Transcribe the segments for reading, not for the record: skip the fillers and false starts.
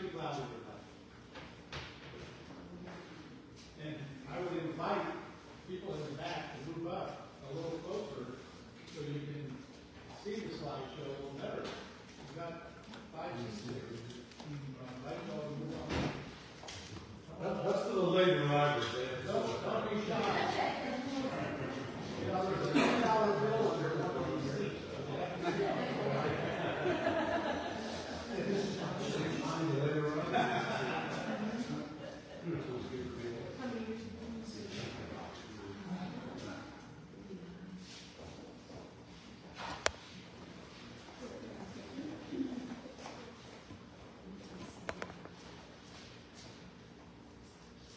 speak louder than that. And I would invite people in the back to move up a little closer so you can see the slideshow a little better. We've got 5 seats here. Invite you all to move on. That's for the late arrivals, Dave. Don't be shy. You know, there's a $10 bill under one of these seats.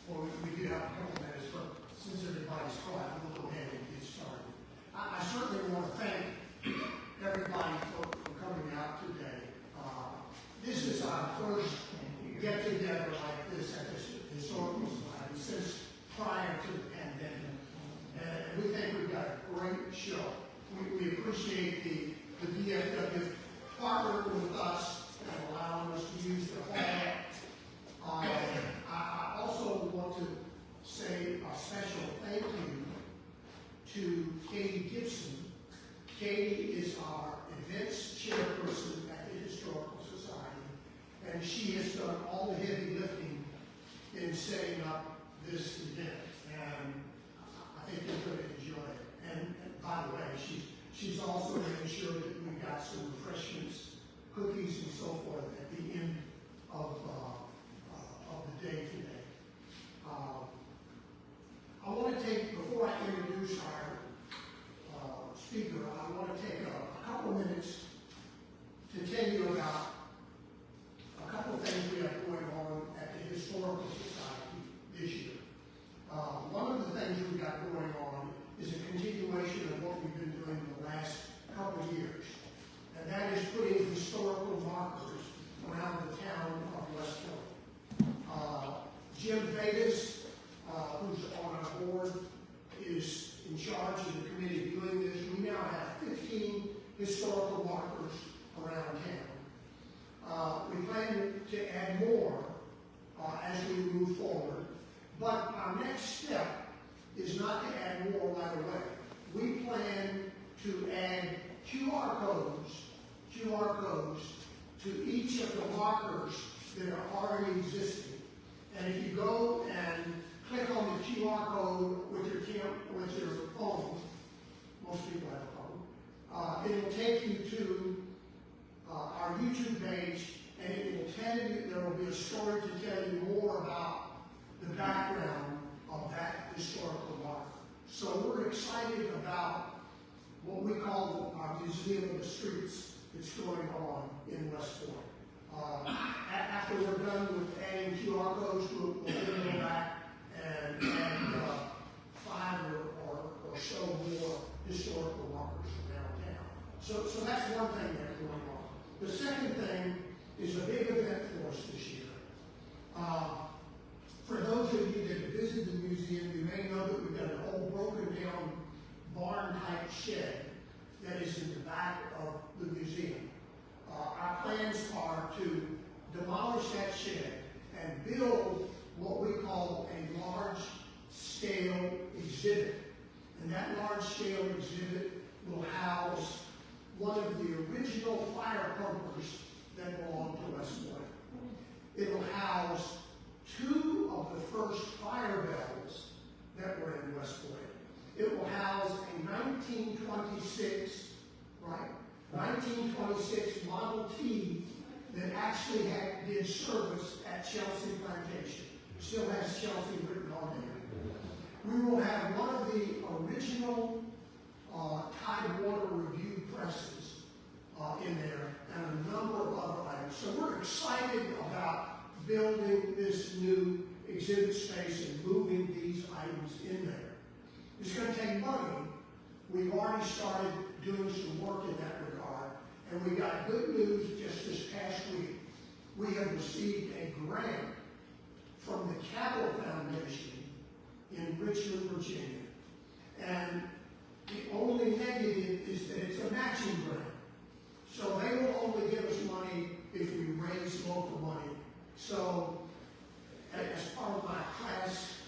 Well, we do have a couple minutes, but since everybody's quiet, we'll go ahead and get started. I certainly want to thank everybody for coming out today. This is our first get-together like this at this historical society since prior to the pandemic. And we think we've got a great show. We appreciate the VFW partnering with us and allowing us to use the hall. I also want to say a special thank you to Katie Gibson. Katie is our events chairperson at the Historical Society, and she has done all the heavy lifting in setting up this event, and I think you're going to enjoy it. And by the way, she's also making sure that we've got some refreshments, cookies, and so forth at the end of the day today. I want to take, before I introduce our speaker, I want to take a couple minutes to tell you about a couple of things we have going on at the Historical Society this year. One of the things we've got going on is a continuation of what we've been doing the last couple of years, and that is putting historical markers around the town of West Point. Jim Vegas, who's on our board, is in charge of the committee doing this. We now have 15 historical markers around town. We plan to add more as we move forward, but our next step is not to add more right away. We plan to add QR codes to each of the markers that are already existing. And if you go and click on the QR code with your phone, most people have a phone, it will take you to our YouTube page, and it will tell you, there will be a story to tell you more about the background of that historical marker. So we're excited about what we call our Museum of the Streets that's going on in West Point. After we're done with adding QR codes, we'll then go back and add 5 or so more historical markers around town. So that's one thing that's going on. The second thing is a big event for us this year. For those of you that have visited the museum, you may know that we've got an old broken down barn-type shed that is in the back of the museum. Our plans are to demolish that shed and build what we call a large-scale exhibit. And that large-scale exhibit will house one of the original fire pumpers that belonged to West Point. It will house 2 of the first fire bells that were in West Point. It will house a 1926 Model T that actually did service at Chelsea Plantation. Still has Chelsea written on there. We will have one of the original Tidewater Review presses in there, and a number of other items. So we're excited about building this new exhibit space and moving these items in there. It's going to take money. We've already started doing some work in that regard, and we got good news just this past week. We have received a grant from the Cabell Foundation in Richmond, Virginia. And the only negative is that it's a matching grant. So they will only give us money if we raise local money So, as part of my class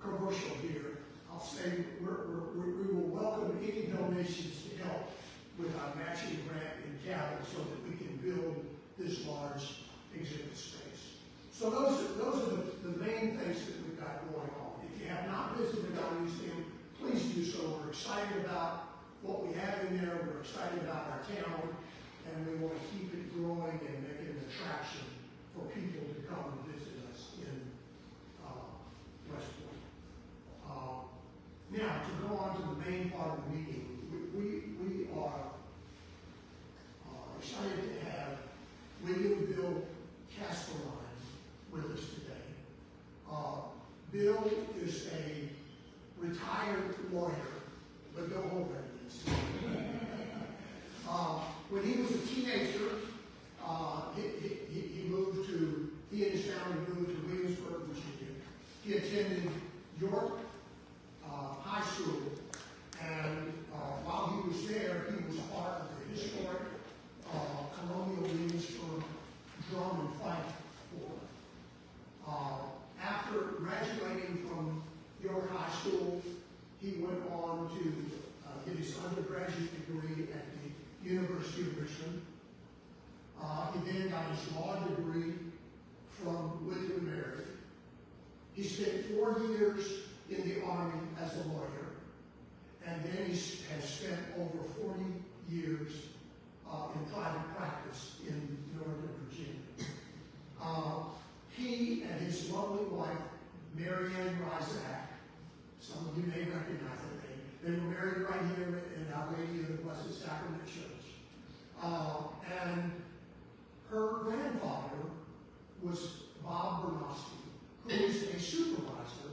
commercial here, I'll say we will welcome any donations to help with our matching grant in Cabot so that we can build this large exhibit space. So those are the main things that we've got going on. If you have not visited our museum, please do so. We're excited about what we have in there. We're excited about our town, and we want to keep it growing and make it an attraction for people to come and visit us in West Point. Now, to go on to the main part of the meeting, we are excited to have William Bill Casterline with us today. Bill is a retired lawyer, but don't hold that against him. When he was a teenager, he and his family moved to Williamsburg, Virginia. He attended York High School, and while he was there, he was part of the historic Colonial Williamsburg Drum and Fife Corps. After graduating from York High School, he went on to get his undergraduate degree at the University of Richmond. He then got his law degree from William and Mary. He spent 4 years in the Army as a lawyer, and then he has spent over 40 years in private practice in Northern Virginia. He and his lovely wife, Mary Ann Ryzak, some of you may recognize that name, they were married right here in Our Lady of the Blessed Sacrament Church. And her grandfather was Bob Bernowski, who is a supervisor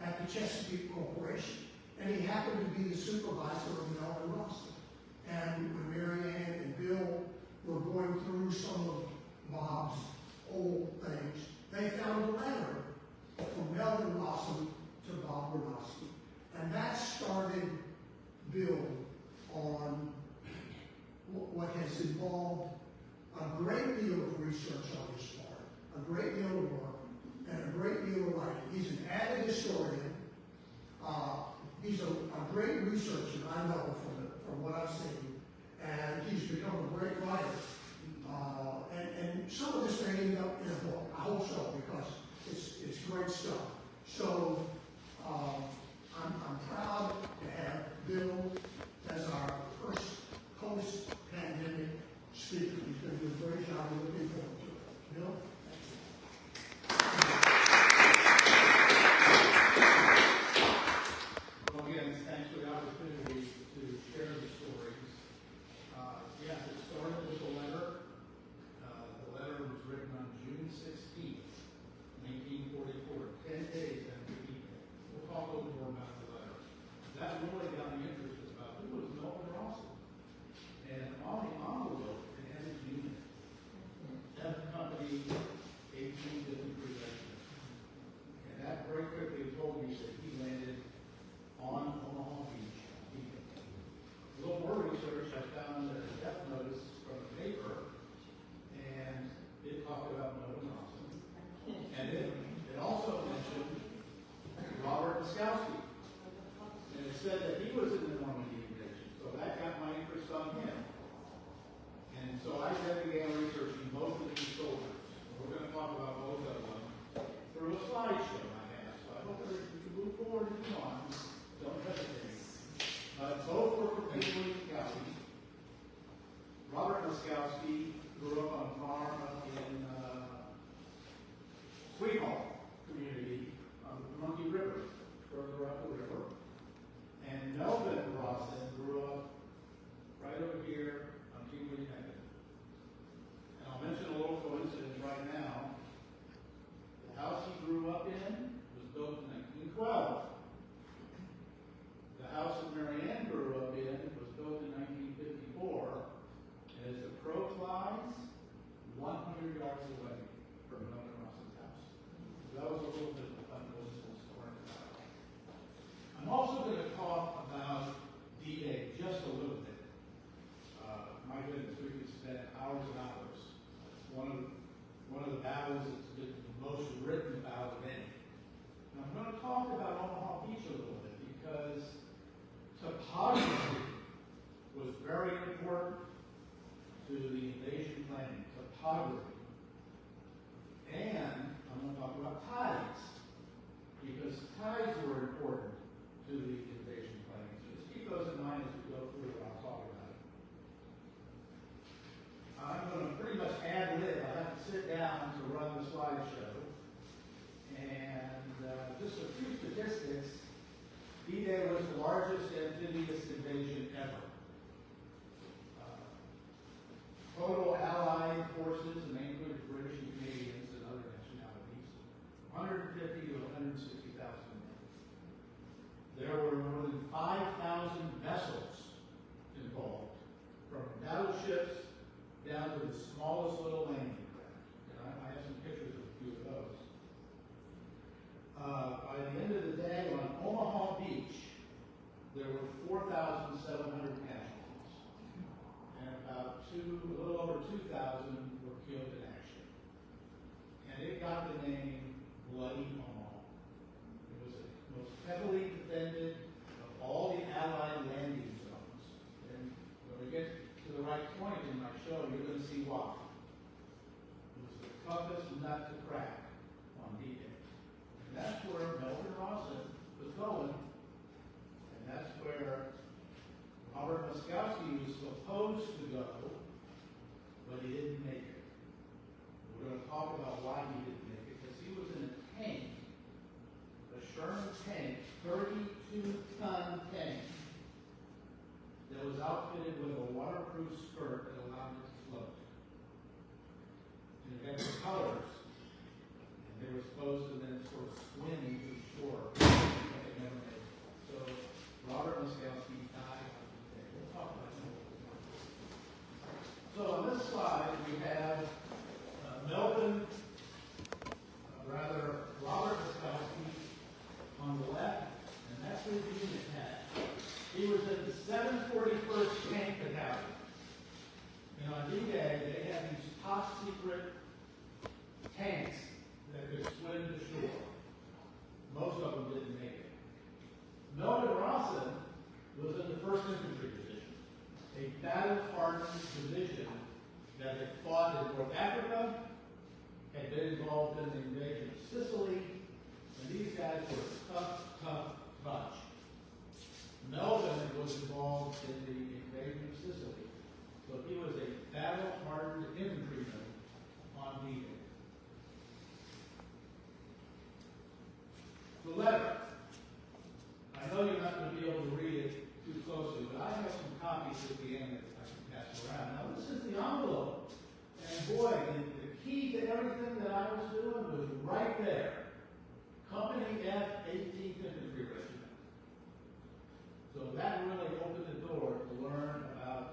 at the Chesapeake Corporation. And he happened to be the supervisor of Mel and Rossi. And when Mary Ann and Bill were going through some of Bob's old things, they found a letter from Melvin Rossum to Bob Bernowski. And that started Bill on what has involved a great deal of research on his part, a great deal of work, and a great deal of writing. He's an avid historian. He's a great researcher, I know from what I've seen, and he's become a great writer. And some of this may end up in a book. I hope so, because it's great stuff. So I'm proud to have Bill as our first post-pandemic speaker. He's going to do a great job. We're looking forward to it. Bill? Well, again, thanks for the opportunity to share the stories. Yes, it started with a letter. The letter was written on June 16th, 1944, 10 days after the evening. We'll talk a little more about the letter. That really got me interested about who was Melvin Rossi. And on the envelope, it had his unit. 7th Company, 18 different projections. And that very quickly told me that he landed on Omaha Beach. A little more research, I found a death notice from the paper, and it talked about Melvin Rossi. And it also mentioned Robert Laskowski. And it said that he was in the Normandy invasion, so that got my interest on him. And so I then began researching both of these soldiers. We're going to talk about both of them through a slideshow I have. So I hope that we can move forward and come on. Don't hesitate. Both were from England County. Robert Laskowski grew up on a farm up in Sweet Hall community on the Monkey River, further up the river. And Melvin Rossi grew up right over here on King William Avenue. And I'll mention a little coincidence one of the battles that's been the most written about of any. And I'm going to talk about Omaha Beach a little bit because topography was very important to the invasion planning. Topography. And I'm going to talk about tides because tides were important to the invasion planning. So just keep those in mind as we go through what I'll talk about. I'm going to pretty much ad lib. I have to sit down to run the slideshow. And just a few statistics. D-Day was the largest amphibious invasion ever. Total Allied forces, and they included British and Canadians and other nationalities, 150 to 160,000 men. There were more than 5,000 vessels involved, from battleships down to the smallest little landing craft. And I have some pictures of a few of those. By the end of the day, on Omaha Beach, there were 4,700 casualties, and about a little over 2,000 were killed in action. And it got the name Bloody Omaha. It was the most heavily defended of all the Allied landing zones. And when we get to the right point in my show, you're going to see why. It was the toughest nut to crack on D-Day. And that's where Melvin Rawson was going. And that's where Robert Muskowski was supposed to go, but he didn't make it. We're going to talk about why he didn't make it, because he was in a tank, a Sherman tank, 32-ton tank, that was outfitted with a waterproof skirt that allowed it to float. And it had propellers, and they were supposed to then sort of swim into the shore, but they never made it. So Robert Muskowski died on the day. We'll talk about that. So on this slide, we have Robert Muskowski on the left, and that's his unit had. He was in the 741st Tank Battalion. And on D-Day, they had these top secret tanks that could swim to shore. Most of them didn't make it. Melvin Rawson was in the 1st Infantry Division, a battle-hardened division that had fought in North Africa, had been involved in the invasion of Sicily, and these guys were a tough bunch. Melvin was involved in the invasion of Sicily, so he was a battle-hardened infantryman on D-Day. The letter. I know you're not going to be able to read it too closely, but I have some copies at the end that I can pass around. Now, this is the envelope. And boy, the key to everything that I was doing was right there. Company F, 18th Infantry Regiment. So that really opened the door to learn about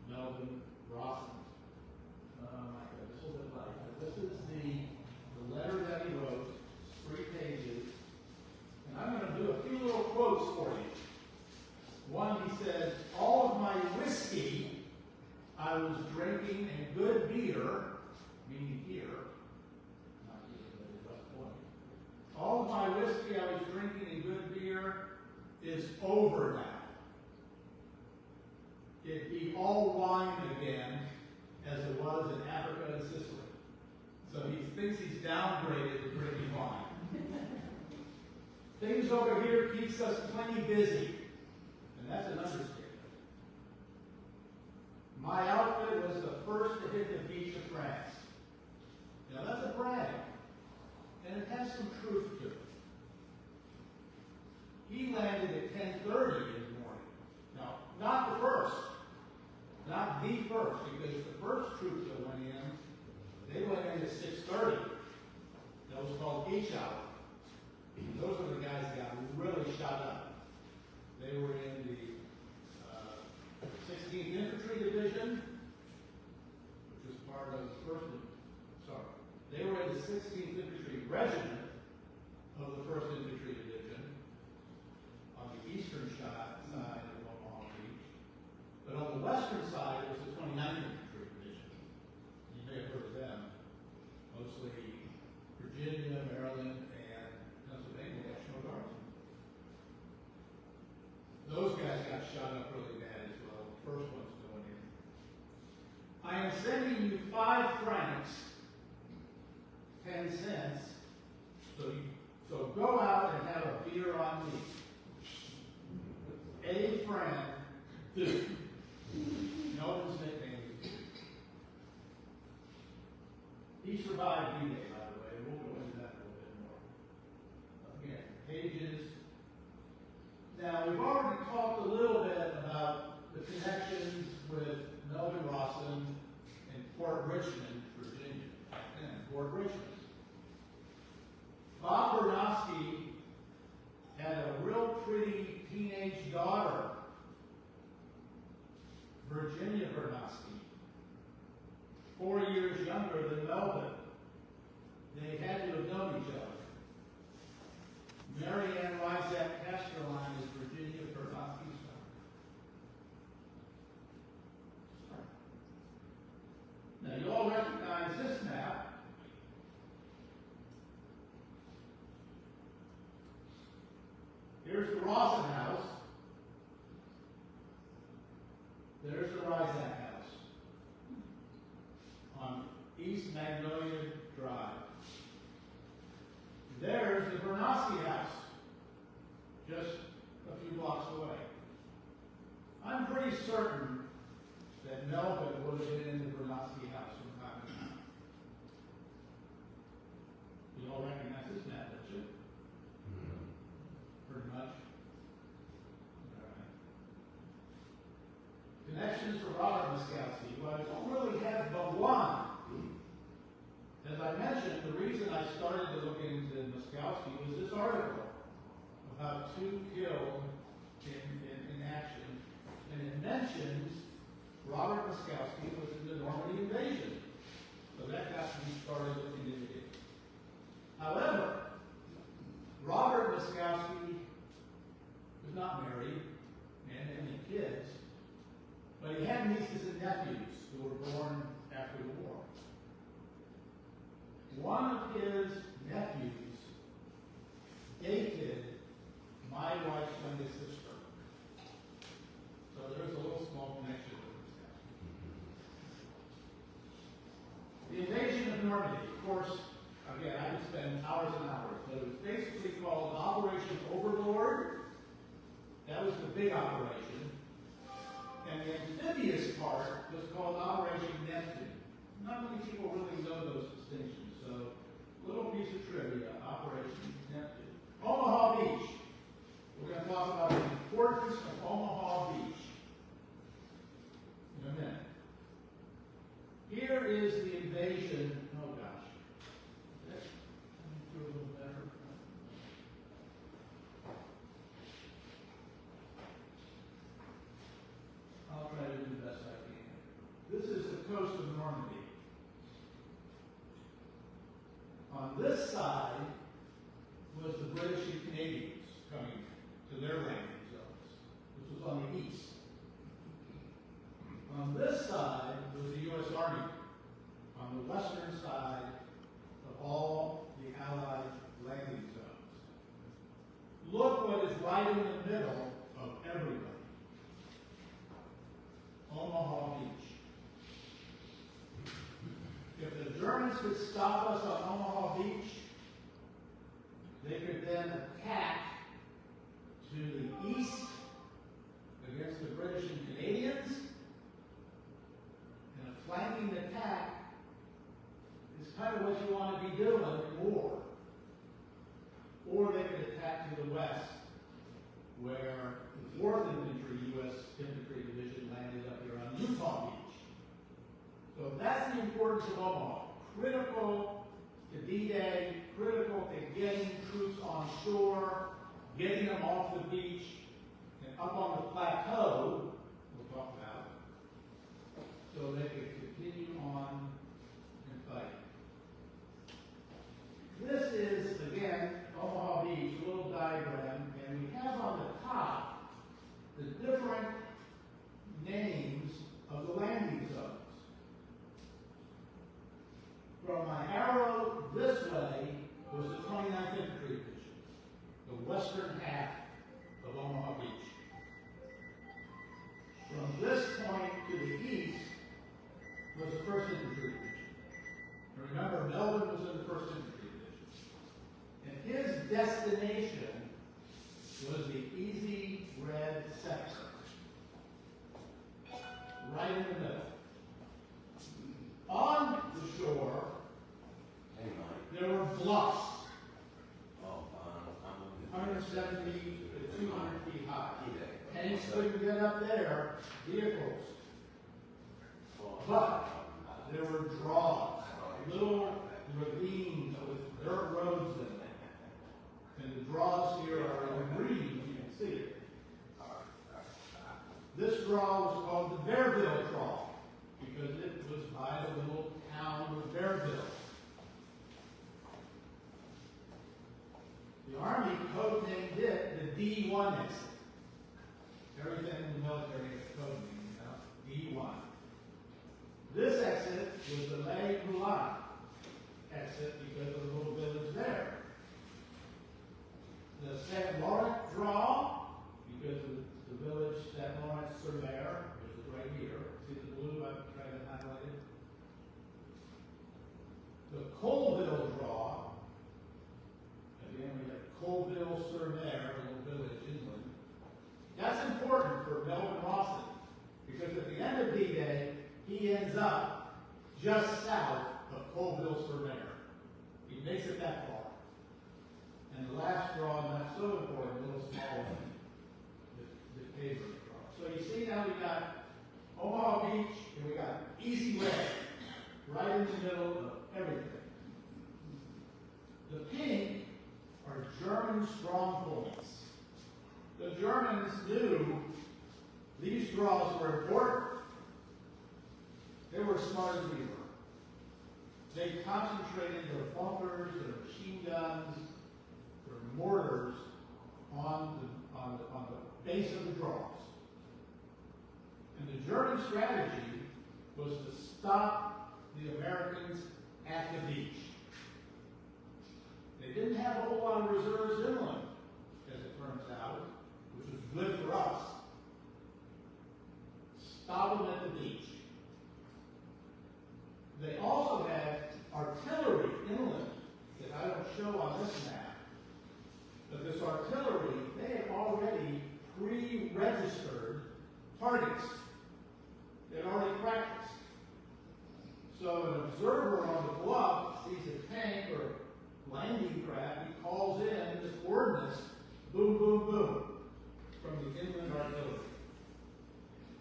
Melvin Rawson. My goodness, this will look like that. This is the letter that he wrote, 3 pages. And I'm going to do a few little quotes for you. One, he said, all of my whiskey I was drinking and good beer, meaning beer, not beer, but it was point. All of my whiskey I was drinking and good beer is over now. It be all wine again, as it was in Africa and Sicily. So he thinks he's downgraded to drinking wine. Things over here keeps us plenty busy, and that's an understatement. My outfit was the first to hit the beach of France. Now that's a brag, and it has some truth to it. He landed at 10:30 in the morning. Now, not the first, not the first, because the first troops that went in, they went in at 6:30. That was called H hour. Those are the guys that got really shot up. They were in the 16th Infantry Division, which was part of the they were in the 16th Infantry Regiment of the 1st Infantry Division on the eastern side of Omaha Beach. But on the western side, it was the 29th Infantry Division. You may have heard of them. Virginia, Maryland, and Pennsylvania National Guardsmen. Those guys got shot up really bad as well. The first one's going in. I am sending you 5 francs, 10 cents, so go out and have a beer on me. A friend, dude. Melvin's nickname is Dude. He survived D-Day, by the way. We'll go into that a little bit more. Again, pages. Now, we've already talked a little bit about the connections with Melvin Rawson and Fort Richmond, Virginia. And Fort Richmond. Bob Bernowski had a real pretty teenage daughter, Virginia Bernowski, 4 years younger than Melvin. They had to have known each other. Mary Ann Rysette Casterline is Virginia Bernowski's daughter. Now, you all recognize this map. Here's the Rawson house. There's the Rysette house on East Magnolia Drive. There's the Bernowski house, just a few blocks away. I'm pretty certain that Melvin would have been in the Bernowski house from time to time. You all recognize this map, don't you? Pretty much. All right. Connections for Robert Moskowski. Well, I don't really have but one. As I mentioned, the reason I started to look into Moskowski was this article about 2 killed in action. And it mentions Robert Moskowski was in the Normandy invasion. So that got me started looking into it. However, Robert Moskowski was not married and had any kids, but he had nieces and nephews who were born after the war. One of his nephews dated my wife's youngest sister. So there's a little small connection with this guy. The invasion of Normandy, of course, again, I could spend hours and hours, but it was basically called Operation Overlord. That was the big operation. And the amphibious part was called Operation Neptune. Not many people really know those distinctions. So, little piece of trivia, Operation Neptune. Omaha Beach. We're going to talk about the importance of Omaha Beach in a minute. Here is the invasion. Oh gosh. Let me do a little better. I'll try to do the best I can. This is the coast of Normandy. On this side was the British and Canadians coming to their landing zones. This was on the east. On this side was the U.S. Army. On the western side of all the Allied landing zones. Look what is right in the middle of everybody. Omaha Beach. If the Germans could stop us on Omaha Beach, they could then attack to the east against the British and Canadians, and a flanking attack is kind of what you want to be doing in war. Or they could attack to the west, where the 4th Infantry U.S. Infantry Division landed up here on Utah Beach. So that's the importance of Omaha. Critical to D-Day, critical to getting troops on shore, getting them off the beach, and up on the plateau, we'll talk about, so they could continue on and fight. This is, again, Omaha Beach, a little diagram, and we have on the top the different names of the landing zones. From my arrow this way was the 29th Infantry Division, the western half of Omaha Beach. From this point to the east was the 1st Infantry Division. And remember, Melvin was in the 1st Infantry Division. And his destination was the easy red sector, right in the middle. On the shore, there were bluffs, 170 to 200 feet high. Tanks couldn't get up there, vehicles. But there were draws, little ravines with dirt roads in them. And the draws here are in green, you can see it. This draw was called the Bearville Draw, because it was by the little town of Bearville. The Army codenamed it the D1 exit. Everything in the military is codenamed, D1. This exit was the Les Moulins exit because of the little village there. The St. Laurent Draw, because of the village St. Laurent sur Mer, which is right here. See the blue I've tried to highlight it? The Colville Draw, again we have Colville sur Mer, a little village inland. That's important for Melvin Rawson, because at the end of D-Day, he ends up just south of Colville sur Mer. He makes it that far. And the last draw, not so important, a little small one, the Tabor draw. So you see now we got Omaha Beach, and we got easy red, right in the middle of everything. The pink are German strongholds. The Germans knew these draws were important. They were as smart as we were. They concentrated their bunkers, their machine guns, their mortars on the base of the draws. And the German strategy was to stop the Americans at the beach. They didn't have a whole lot of reserves inland, as it turns out, which was good for us. Stop them at the beach. They also had artillery inland that I don't show on this map. But this artillery, they had already pre-registered targets. They had already practiced. So an observer on the bluff sees a tank or landing craft, he calls in the coordinates, boom, boom, boom, from the inland artillery.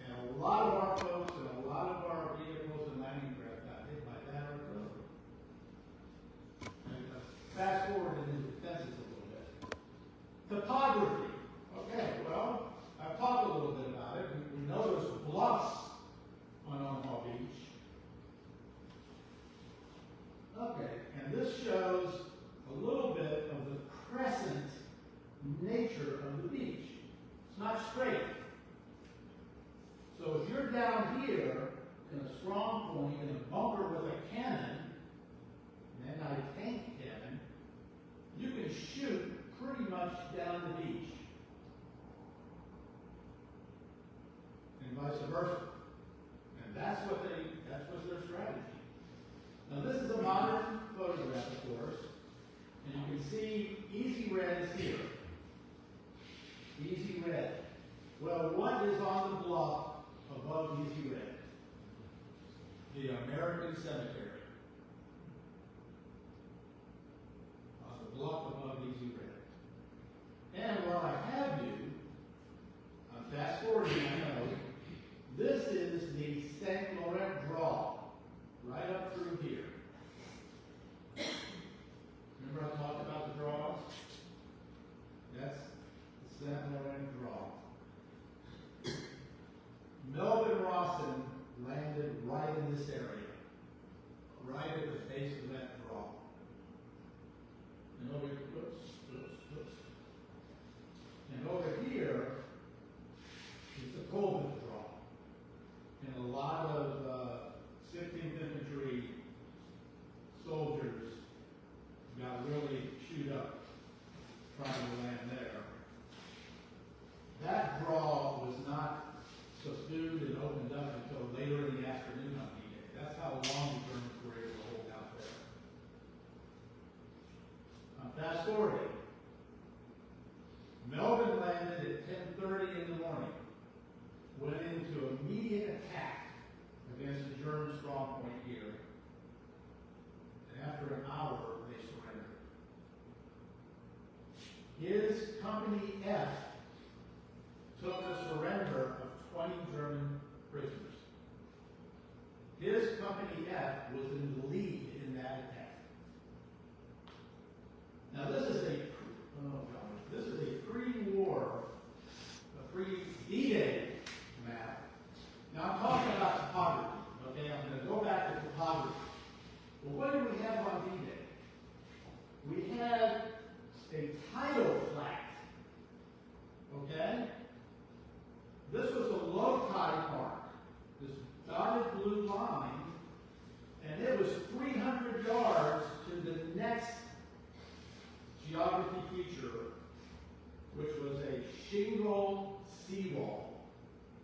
And a lot of our folks and a lot of our vehicles and landing craft got hit by that artillery. And fast forward into defenses a little bit. Topography. Okay, well, I've talked a little bit about it. We know there's bluffs on Omaha Beach. Okay, and this shows a little bit of the crescent nature of the beach. It's not straight. So if you're down here in a strong point in a bunker with a cannon, an anti-tank cannon, you can shoot pretty much down the beach. And vice versa. And that's what their strategy. Now this is a modern photograph, of course, and you can see easy red is here. Easy red. Well, what is on the bluff above easy red? The American Cemetery. On the bluff above easy red. And while I have you, I'm fast forwarding, I know, this is the St. Laurent Draw, right up through here. Remember I talked about the draws? That's the St. Laurent Draw. Melvin Rawson landed right in this area. fast forwarding. Melvin landed at 10:30 in the morning, went into immediate attack against the German strong point here, and after an hour, they surrendered. His Company F took a surrender of 20 German prisoners. His Company F was in the lead in that attack. Now this is a pre-war, a pre-D-Day map. Now I'm talking about topography, okay? I'm going to go back to topography. Well, what did we have on D-Day? We had a tidal flat, okay? This was a low tide mark, this dotted blue line, and it was 300 yards to the next geography feature, which was a shingle seawall.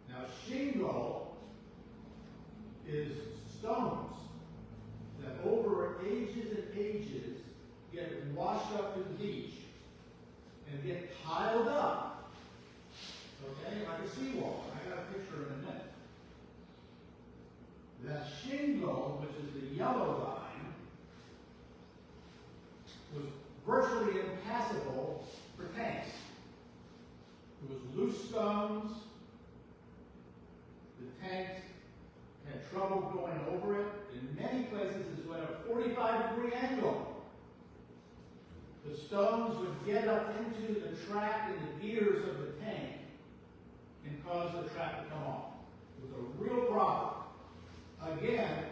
Now, shingle is stones that over ages and ages get washed up to the beach and get piled up, okay, like a seawall. I got a picture in a minute. That shingle, which is the yellow line, was virtually impassable for tanks. It was loose stones. The tanks had trouble going over it. In many places, it went a 45-degree angle. The stones would get up into the track and the gears of the tank and cause the track to come off. It was a real problem. Again,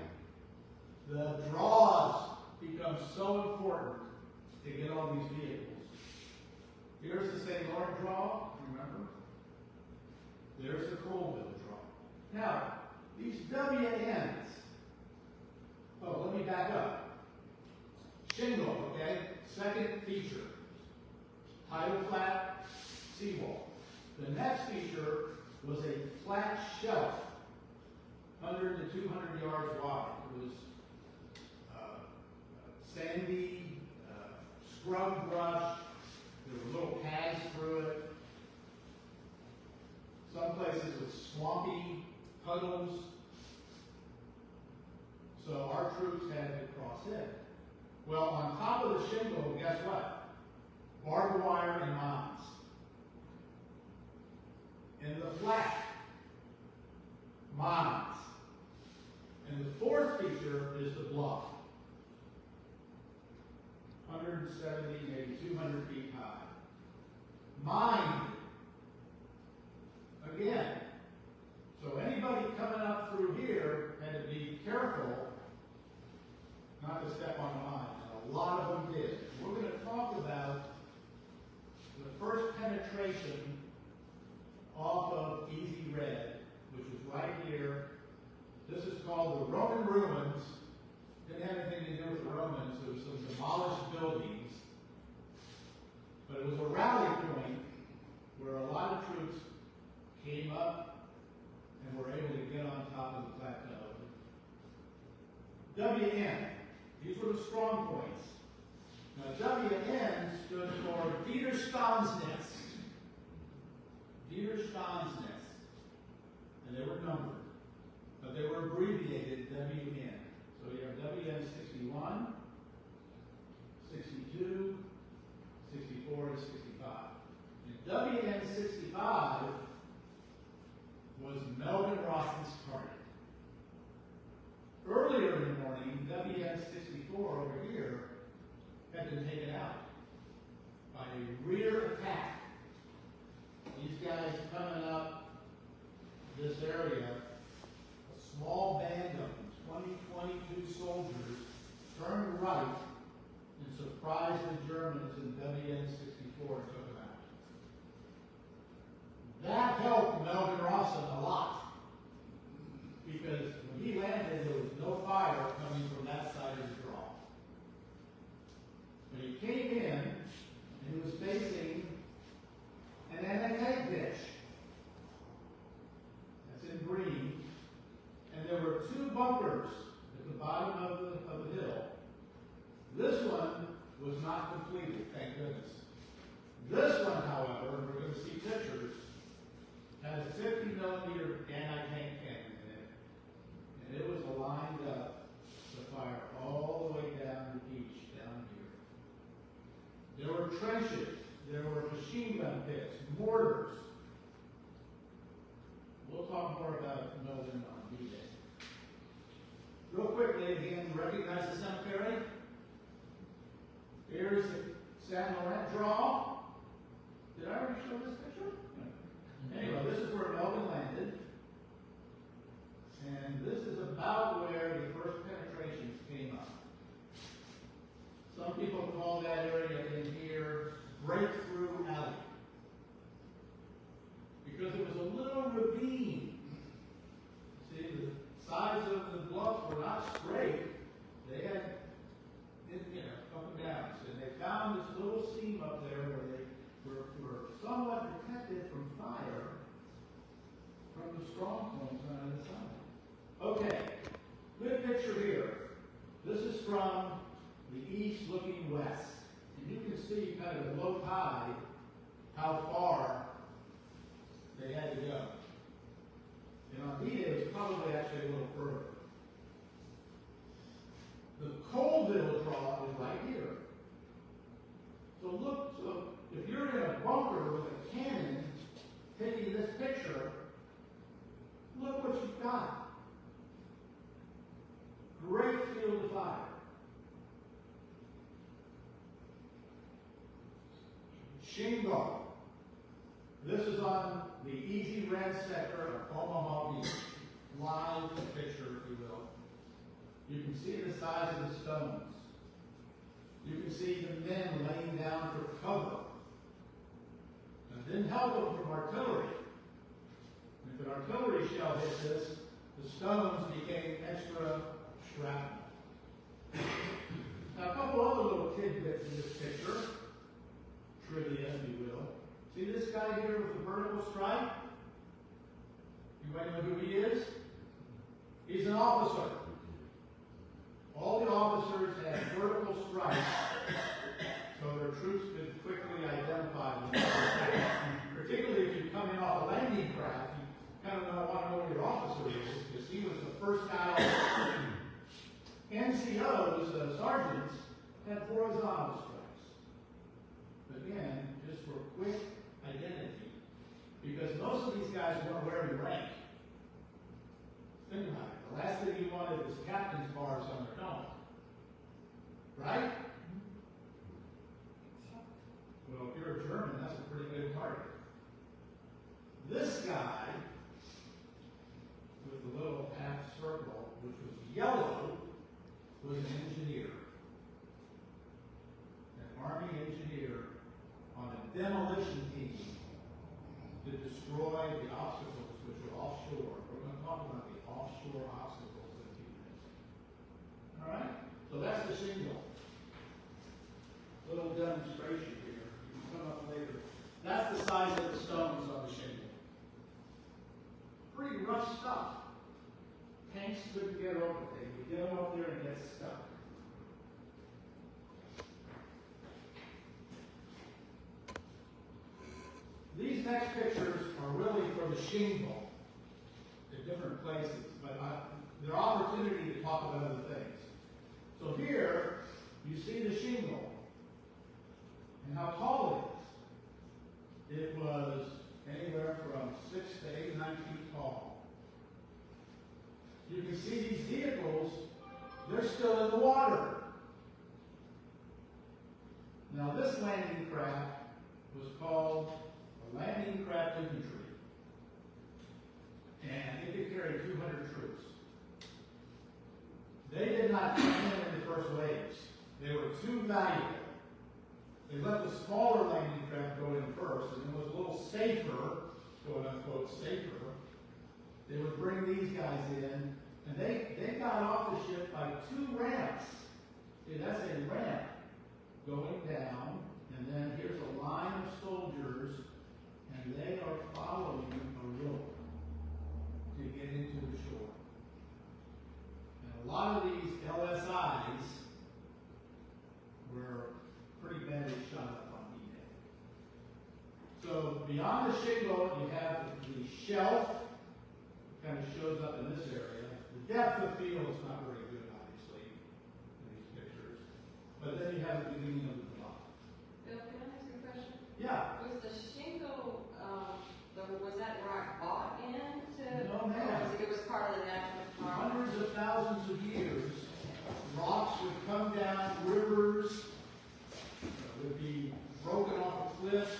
the draws become so important to get on these vehicles. Here's the St. Lawrence draw, remember? There's the Colville draw. Now, these WNs, let me back up. Shingle, okay? Second feature. Tidal flat, seawall. The next feature was a flat shelf, 100 to 200 yards wide. It was sandy, scrub brush. There were little paths through it. Some places with swampy puddles. So our troops had to cross it. Well, on top of the shingle, guess what? Barbed wire and mines. In the flat, mines. And the fourth feature is the bluff. 170, maybe 200 feet high. Mined. Again. So anybody coming up through here had to be careful not to step on a mine. And a lot of them did. We're going to talk about the first penetration off of Easy Red, which is right here. This is called the Roman ruins. Didn't have anything to do with the Romans. It was some demolished buildings. But it was a rally point where a lot of troops came up and were able to get on top of the plateau. WN. These were the strong points. Now, WN stood for Widerstandsnest. Widerstandsnest. And they were numbered. But they were abbreviated WN. So you have WN 61, 62, 64, and 65. And WN 65 was Melvin Ross's target. Earlier in the morning, WN 64 over here had been taken out by a rear attack. These guys coming up this area, a small band of them, 22 soldiers, turned right and surprised the Germans in WN 64 and took them out. That helped Melvin Rawson a lot, because when he landed, there was no fire coming from that side of the draw. But he came in, and he was facing an anti-tank ditch. That's in green. And there were two bunkers at the bottom of the hill. This one was not completed, thank goodness. This one, however, we're going to see pictures, has a 50 millimeter anti-tank cannon in it, and it was lined up to fire all the way down the beach down here. There were trenches, there were machine gun pits, mortars. We'll talk more about Melbourne on D-Day. Real quickly, again, recognize the cemetery. Here's the San Laurent draw. Did I already show this picture? No. Anyway, this is where Melbourne landed. And this is about where the first penetrations came up. Some people call that area in here Breakthrough Alley. Because it was a little ravine. See, the sides of the bluffs were not straight. They had, up and downs. And they found this little seam up there where they were somewhat protected from fire from the strong points on the side. Okay, good picture here. This is from the east looking west. And you can see kind of low tide how far they had to go. And on D-Day, it was probably actually a little further. The Colville draw is right here. So if you're in a bunker with a cannon taking this picture, look what you've got. Great field of fire. Shingo. This is on the Easy Red sector of Omaha Beach. Live picture, if you will. You can see the size of the stones. You can see the men laying down for cover. It didn't help them from artillery. If an artillery shell hit this, the stones became extra shrapnel. Now, a couple other little tidbits in this picture, trivia, if you will. See this guy here with the vertical stripe? You might know who he is? He's an officer. All the officers had vertical stripes so their troops could quickly identify them. Particularly if you're coming off a landing craft, you kind of want to know where your officer is, because he was the first guy. NCOs, sergeants, had horizontal stripes. Again, just for quick identity, because most of these guys weren't wearing rank. Think about it. The last thing you wanted was captain's bars on their helmet. Right? Well, if you're a German, that's a pretty good target. This guy, with the little half circle, which was yellow, was an engineer. An Army engineer on a demolition team to destroy the obstacles which were offshore. We're going to talk about the offshore obstacles in a few minutes. All right? So that's the shingle. Little demonstration here. You can come up later. That's the size of the stones on the shingle. Pretty rough stuff. Tanks couldn't get over it. They would get them up there and get stuck. These next pictures are really for the shingle at different places, but they're opportunity to talk about other things. So here, you see the shingle and how tall it is. It was anywhere from 6 to 8, 9 feet tall. You can see these vehicles, they're still in the water. Now this landing craft was called a landing craft infantry. And it could carry 200 troops. They did not come in the first waves. They were too valuable. They let the smaller landing craft go in first, and it was a little safer, quote unquote safer. They would bring these guys in, and they got off the ship by 2 ramps. See, that's a ramp going down, and then here's a line of soldiers, and they are following a rope to get into the shore. And a lot of these LSIs were beyond the shingle, you have the shelf, kind of shows up in this area. The depth of field is not very good, obviously, in these pictures. But then you have the beginning of the block. Bill, can I ask you a question? Yeah. Was the shingle, was that rock bought into? No, ma'am. Or was it was part of the national For park? hundreds of thousands of years, rocks would come down rivers, would be broken off of cliffs,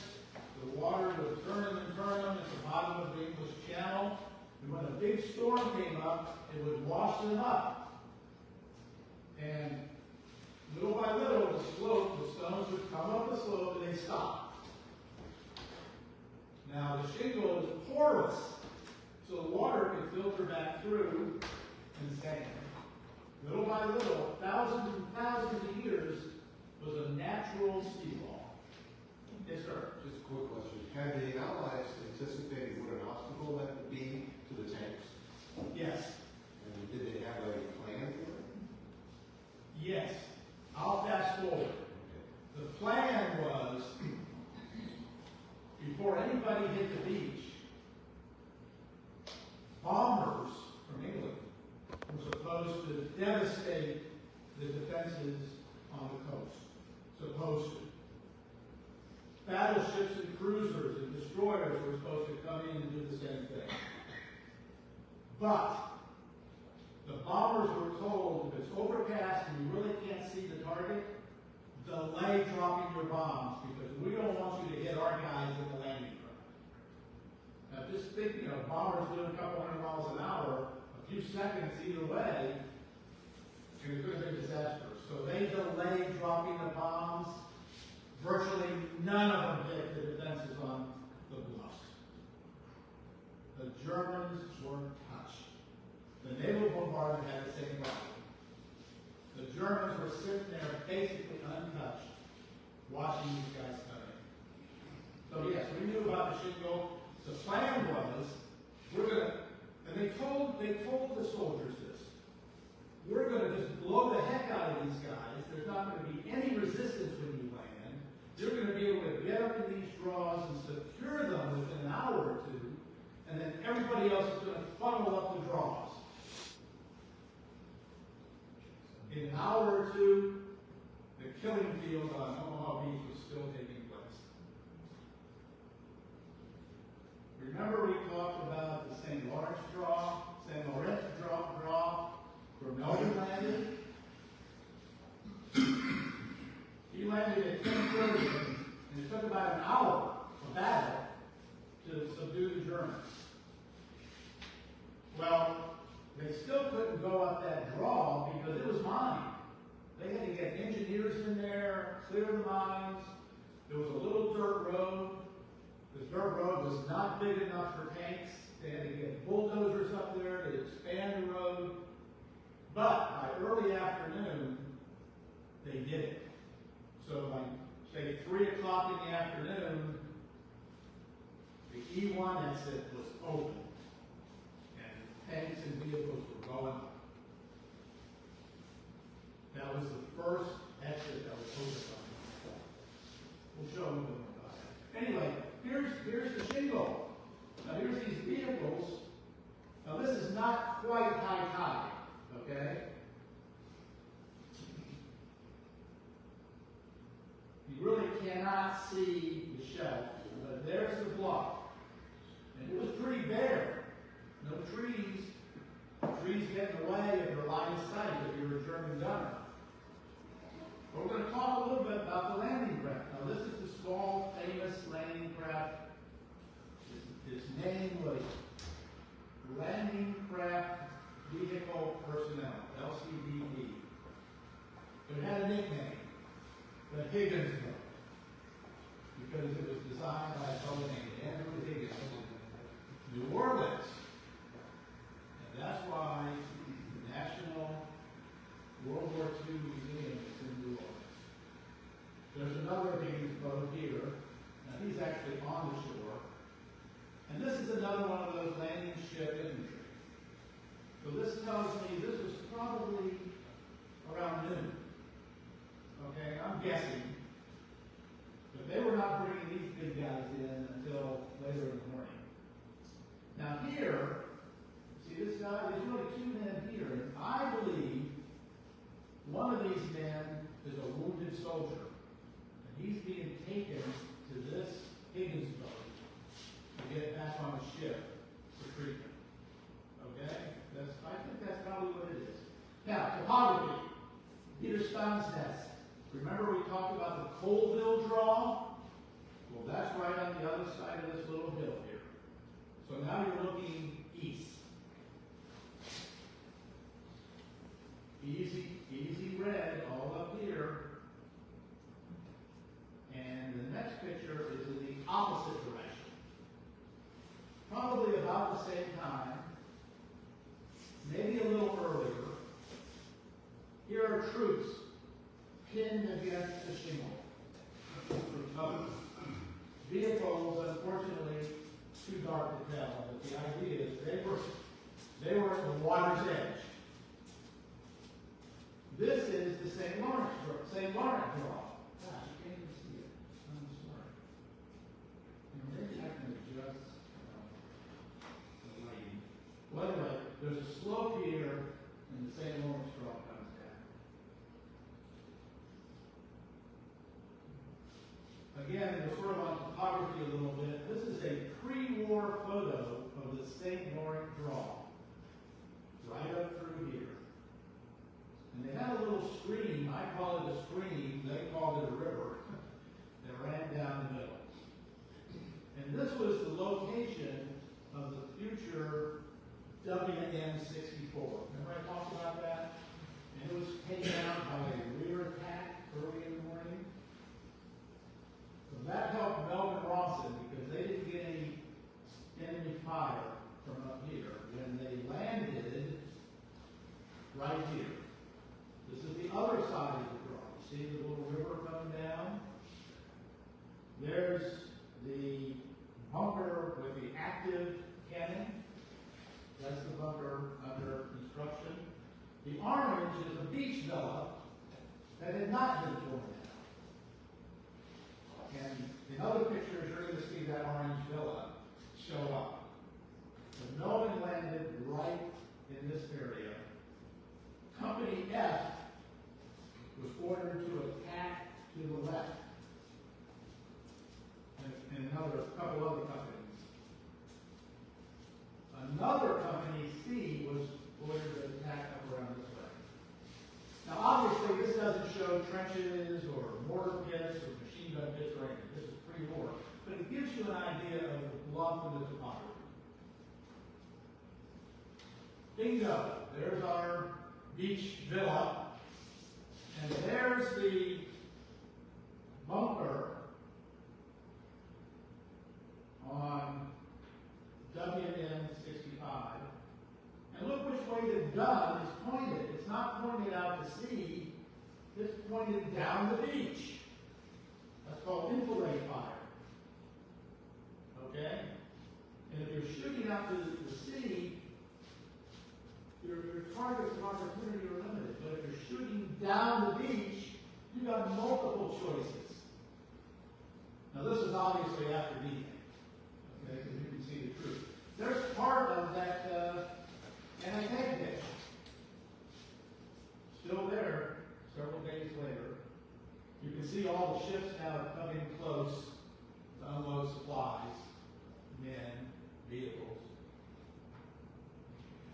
the water would turn them and turn them at the bottom of the English Channel, and when a big storm came up, it would wash them up. And little by little, the stones would come up the slope and they'd stop. Now the shingle is porous, so the water could filter back through and sand. Little by little, thousands and thousands of years, was a natural seawall. Yes, sir. Just a quick question. Had the Allies anticipated what an obstacle that would be to the tanks? Yes. And did they have a plan for it? Yes. I'll fast forward. The plan was, before anybody hit the beach, bombers from England were supposed to devastate the defenses on the coast. Supposed to. Battleships and cruisers and destroyers were supposed to come in and do the same thing. But the bombers were told, if it's overcast and you really can't see the target, delay dropping your bombs because we don't want you to hit our guys in the landing craft. Now just think, bombers doing a couple hundred miles an hour, a few seconds either way, and it could have been disastrous. So they delayed dropping the bombs. Virtually none of them hit the defenses on the bluffs. The Germans weren't touched. The naval bombardment had the same problem. The Germans were sitting there basically untouched, watching these guys come in. So yes, we knew about the shingle. The plan was, and they told the soldiers this, we're going to just blow the heck out of these guys. There's not going to be any resistance when you land. You're going to be able to get up in these draws and secure them within an hour or two, and then everybody else is going to funnel up the draws. In an hour or two, the killing field on Omaha Beach was still taking place. Remember we talked about the St. Lawrence draw, where Melvin landed? He landed at 10:30, and it took about an hour of battle to subdue the Germans. Well, they still couldn't go up that draw because it was mined. They had to get engineers in there, clear the mines. There was a little dirt road. The dirt road was not big enough for tanks. They had to get bulldozers up there to expand the road. But by early afternoon, they did it. So like, say 3 o'clock in the afternoon, the E1 exit was open. And tanks and vehicles were going up. That was the first exit that was open. We'll show them a little more about that. Anyway, here's the shingle. Now here's these vehicles. Now this is not quite high tide, okay? You really cannot see the shelf, but there's the block. And it was pretty bare. No trees. Trees get in the way of your line of sight if you're a German gunner. But we're going to talk a little bit about the landing craft. Now this is the small, famous landing craft. Its name was Landing Craft Vehicle Personnel, LCVP. It had a nickname, the Higgins boat, because it was designed by a fellow named Andrew Higgins, New Orleans. And that's why the National World War II Museum is in New Orleans. There's another Higgins boat here. Now he's actually on the shore. And this is another one of those landing ship imagery. So this tells me this was probably around noon. Okay, I'm guessing. But they were not bringing these big guys in until later in the morning. Now here, see this guy, there's really two men here, and I believe one of these men is a wounded soldier. And he's being taken to this Higgins boat to get back on the ship for treatment. Okay? I think that's probably what it is. Now, topography. Peter Stein's nest. Remember we talked about the Colville draw? Well, that's right on the other side of this little hill here. So now you're looking east. Easy red all up here. And the next picture is in the opposite direction. Probably about the same time, maybe a little earlier. Here are troops pinned against the shingle. Vehicles, unfortunately, too dark to tell, but the idea is they were at the water's edge. This is the St. Lawrence draw. Gosh, you can't even see it. I'm sorry. Maybe I can adjust the lighting. Well, anyway, there's a slope here, and the St. Lawrence draw comes down. Again, we're sort of on topography a little bit. This is a pre-war photo of the St. Lawrence draw, right up through here. And they had a little stream, I call it a stream, they called it a river, that ran down the middle. And this was the location of the future WN-64. Remember I talked about that? And it was taken out by a rear attack early in the morning. So that helped Melvin Rawson because they didn't get any enemy fire from up here when they landed right here. This is the other side of the draw. See the little river coming down? There's the bunker with the active cannon. That's the bunker under construction. The orange is a beach villa that had not been torn down. And in other pictures, you're going to see that orange villa show up. But Melvin landed right in this area. Company F was ordered to attack to the left. And another couple other companies. Another company, C, was ordered to attack up around this way. Now obviously this doesn't show trenches or mortar pits or machine gun pits or anything. This is pre-war. But it gives you an idea of the bluff and the topography. Bingo! There's our beach villa. And there's the bunker on WN-65. And look which way the gun is pointed. It's not pointed out to sea. It's pointed down the beach. That's called enfilade fire. Okay? And if you're shooting out to the sea, your targets of opportunity are limited. But if you're shooting down the beach, you've got multiple choices. Now this is obviously after D-Day. Okay, because you can see the truth. There's part of that anti-tank ditch. Still there several days later. You can see all the ships now coming close to unload supplies, men, vehicles.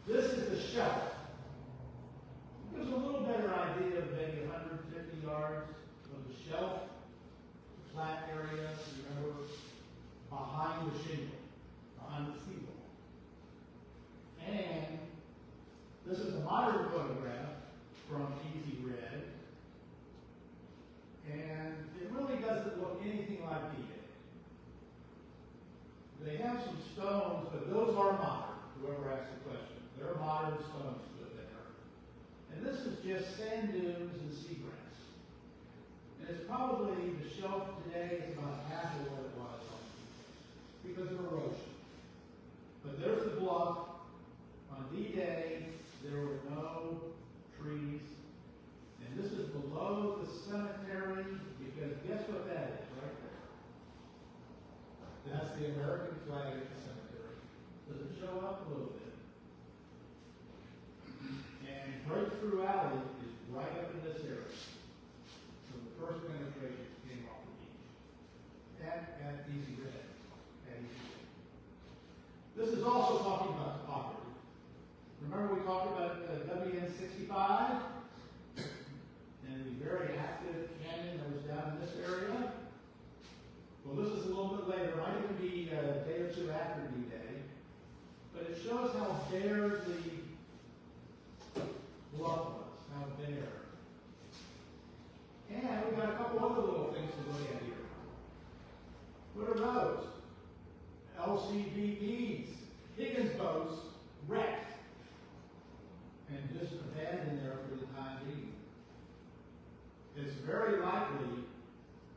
This is the shelf. Gives a little better idea of maybe 150 yards of the shelf, the flat area, remember, behind the shingle, behind the seawall. And this is a modern photograph from Easy Red. And it really doesn't look anything like D-Day. They have some stones, but those are modern, whoever asked the question. They're modern stones put there. And this is just sand dunes and seagrass. And it's probably, the shelf today is about half of what it was because of erosion. But there's the bluff. On D-Day, there were no trees. And this is below the cemetery, because guess what that is right there? That's the American flag at the cemetery. Does it show up a little bit? And Breakthrough Alley is right up in this area. So the first penetration came off the beach. At Easy Red. At Easy Red. This is also talking about topography. Remember we talked about WN 65? And the very active canyon that was down in this area? Well, this is a little bit later. It might even be a day or two after D-Day. But it shows how bare the bluff was, how bare. And we've got a couple other little things to look at here. What are those? LCBPs, Higgins boats, wrecked, and just abandoned there for the time being. It's very likely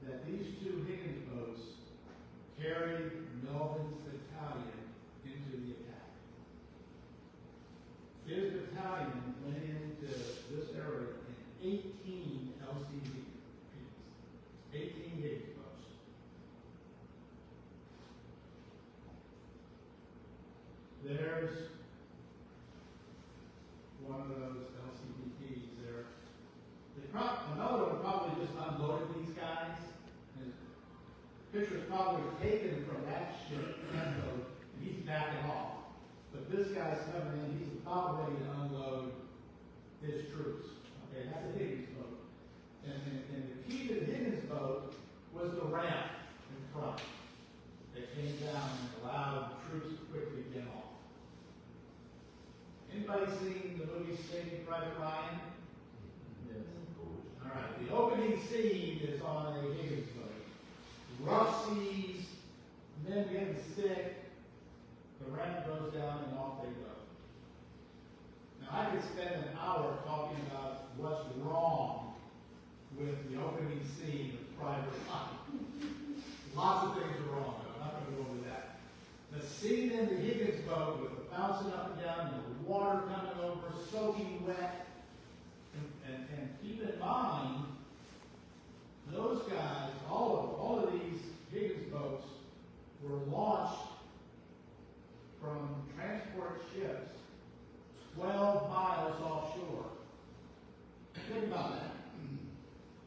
that these two Higgins boats carried Melvin's battalion into the attack. His battalion went into this area in 18 LCBPs, 18 Higgins boats. There's one of those LCBPs there. Another one probably just unloaded these guys. And picture's probably taken from that ship, and he's backing off. But this guy's coming in, he's about ready to unload his troops. Okay, that's a Higgins boat. And the key to the Higgins boat was the ramp in front. That came down and allowed troops to quickly get off. Anybody seen the movie Saving Private Ryan? Yes. All right. The opening scene is on a Higgins boat. Rough seas, men getting sick. The ramp goes down and off they go. Now I could spend an hour talking about what's wrong with the opening scene of Private Ryan. Lots of things are wrong, though. I'm not going to go over that. The scene in the Higgins boat with the bouncing up and down and the water coming over, soaking wet. And keep in mind, those guys, all of these Higgins boats were launched from transport ships 12 miles offshore. Think about that.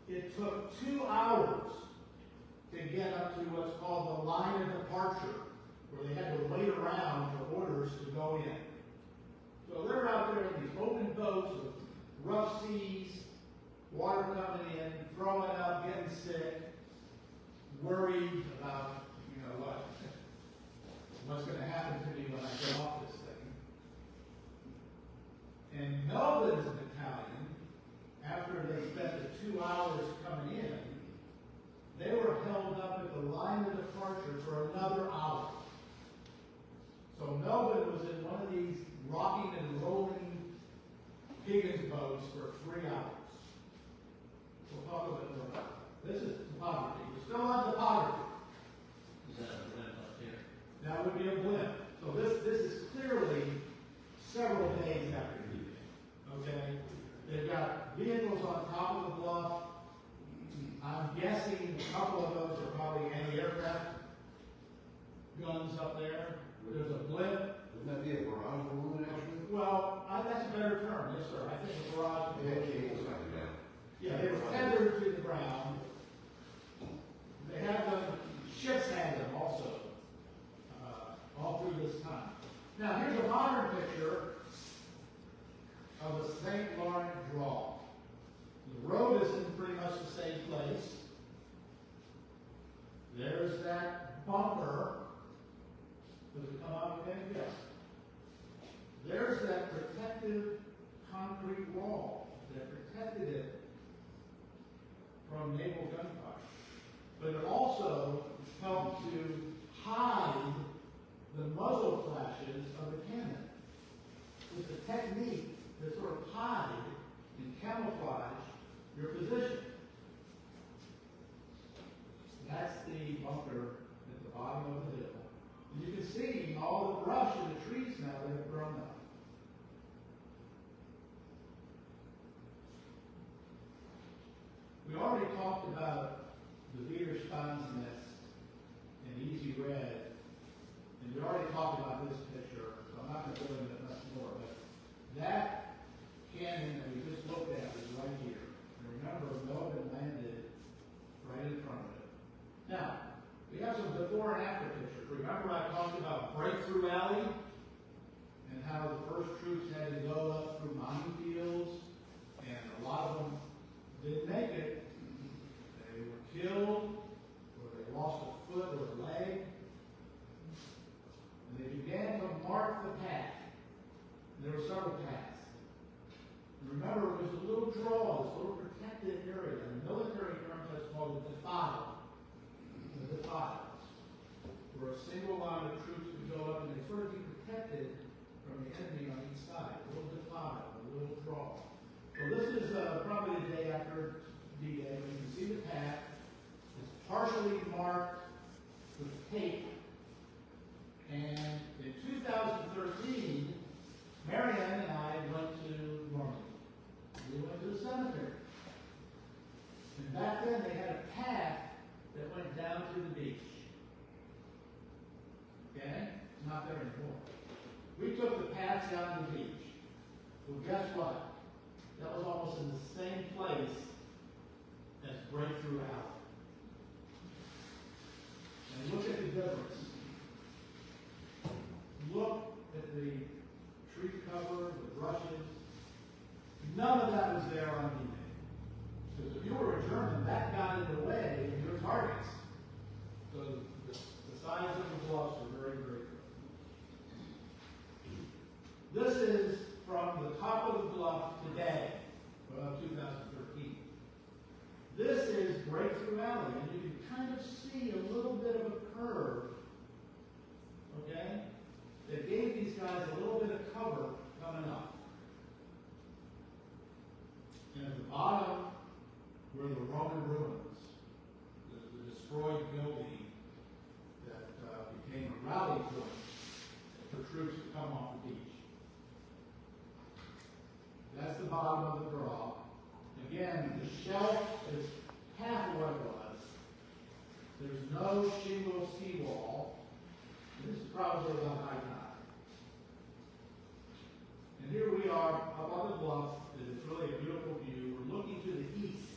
It took 2 hours to get up to what's called the line of departure, where they had to wait around for orders to go in. So they're out there in these open boats with rough seas, water coming in, throwing up, getting sick, worried about, what's going to happen to me when I get off this thing. And Melvin's battalion, after they spent the 2 hours coming in, they were held up at the line of departure for another hour. So Melvin was in one of these rocking and rolling Higgins boats for 3 hours. We'll talk a bit more about that. This is topography. We're still on topography. Is that a blimp up here? That would be a blimp. So this is clearly several days after D-Day. Okay? They've got vehicles on top of the bluff. I'm guessing a couple of those are probably anti-aircraft guns up there. There's a blimp. Wouldn't that be a barrage balloon, actually? Well, that's a better term. Yes, sir. I think a barrage. They had cables coming down. Yeah, they were tethered to the ground. They had them, ships had them also, all through this time. Now, here's a modern picture of the St. Lawrence Draw. The road is in pretty much the same place. There's that bumper. Does it come out again? Yes. There's that protective concrete wall that protected it from naval gunfire. But it also helped to hide the muzzle flashes of the cannon. It's a technique to sort of hide and camouflage your position. That's the bunker at the bottom of the hill. And you can see all the brush and the trees now that have grown up. We already talked about the Widerstandsnest and Easy Red And you already talked about this picture, so I'm not gonna go into it much more, but that canyon that we just looked at is right here. And remember, Melvin landed right in front of it. Now, we have some before and after pictures. Remember I talked about Breakthrough Alley? And how the first troops had to go up through minefields, and a lot of them didn't make it. They were killed, or they lost a foot or a leg. And they began to mark the path. And there were several paths. And remember, it was a little draw, this little protected area. In military terms, that's called a defile. The defiles, where a single line of troops would go up and they sort of be protected from the enemy on each side. A little defile, a little draw. So this is probably the day after D-Day. You can see the path. It's partially marked with tape. And in 2013, Marianne and I went to Normandy. We went to the cemetery. And back then they had a path that went down to the beach. Okay? It's not there anymore. We took the path down to the beach. Well, guess what? That was almost in the same place as Breakthrough Alley. And look at the difference. Look at the tree cover, the brushes. None of that was there on D-Day. Because if you were a German, that got in the way of your targets. So the size of the bluffs are very, very good. This is from the top of the bluff today, well, 2013. This is Breakthrough Alley, and you can kind of see a little bit of a curve, okay? That gave these guys a little bit of cover coming up. And at the bottom were the Roman ruins, the destroyed building that became a rally point for troops to come off the beach. That's the bottom of the draw. Again, the shelf is half of what it was. There's no shingle seawall. This is probably about high tide. And here we are up on the bluff. It's really a beautiful view. We're looking to the east.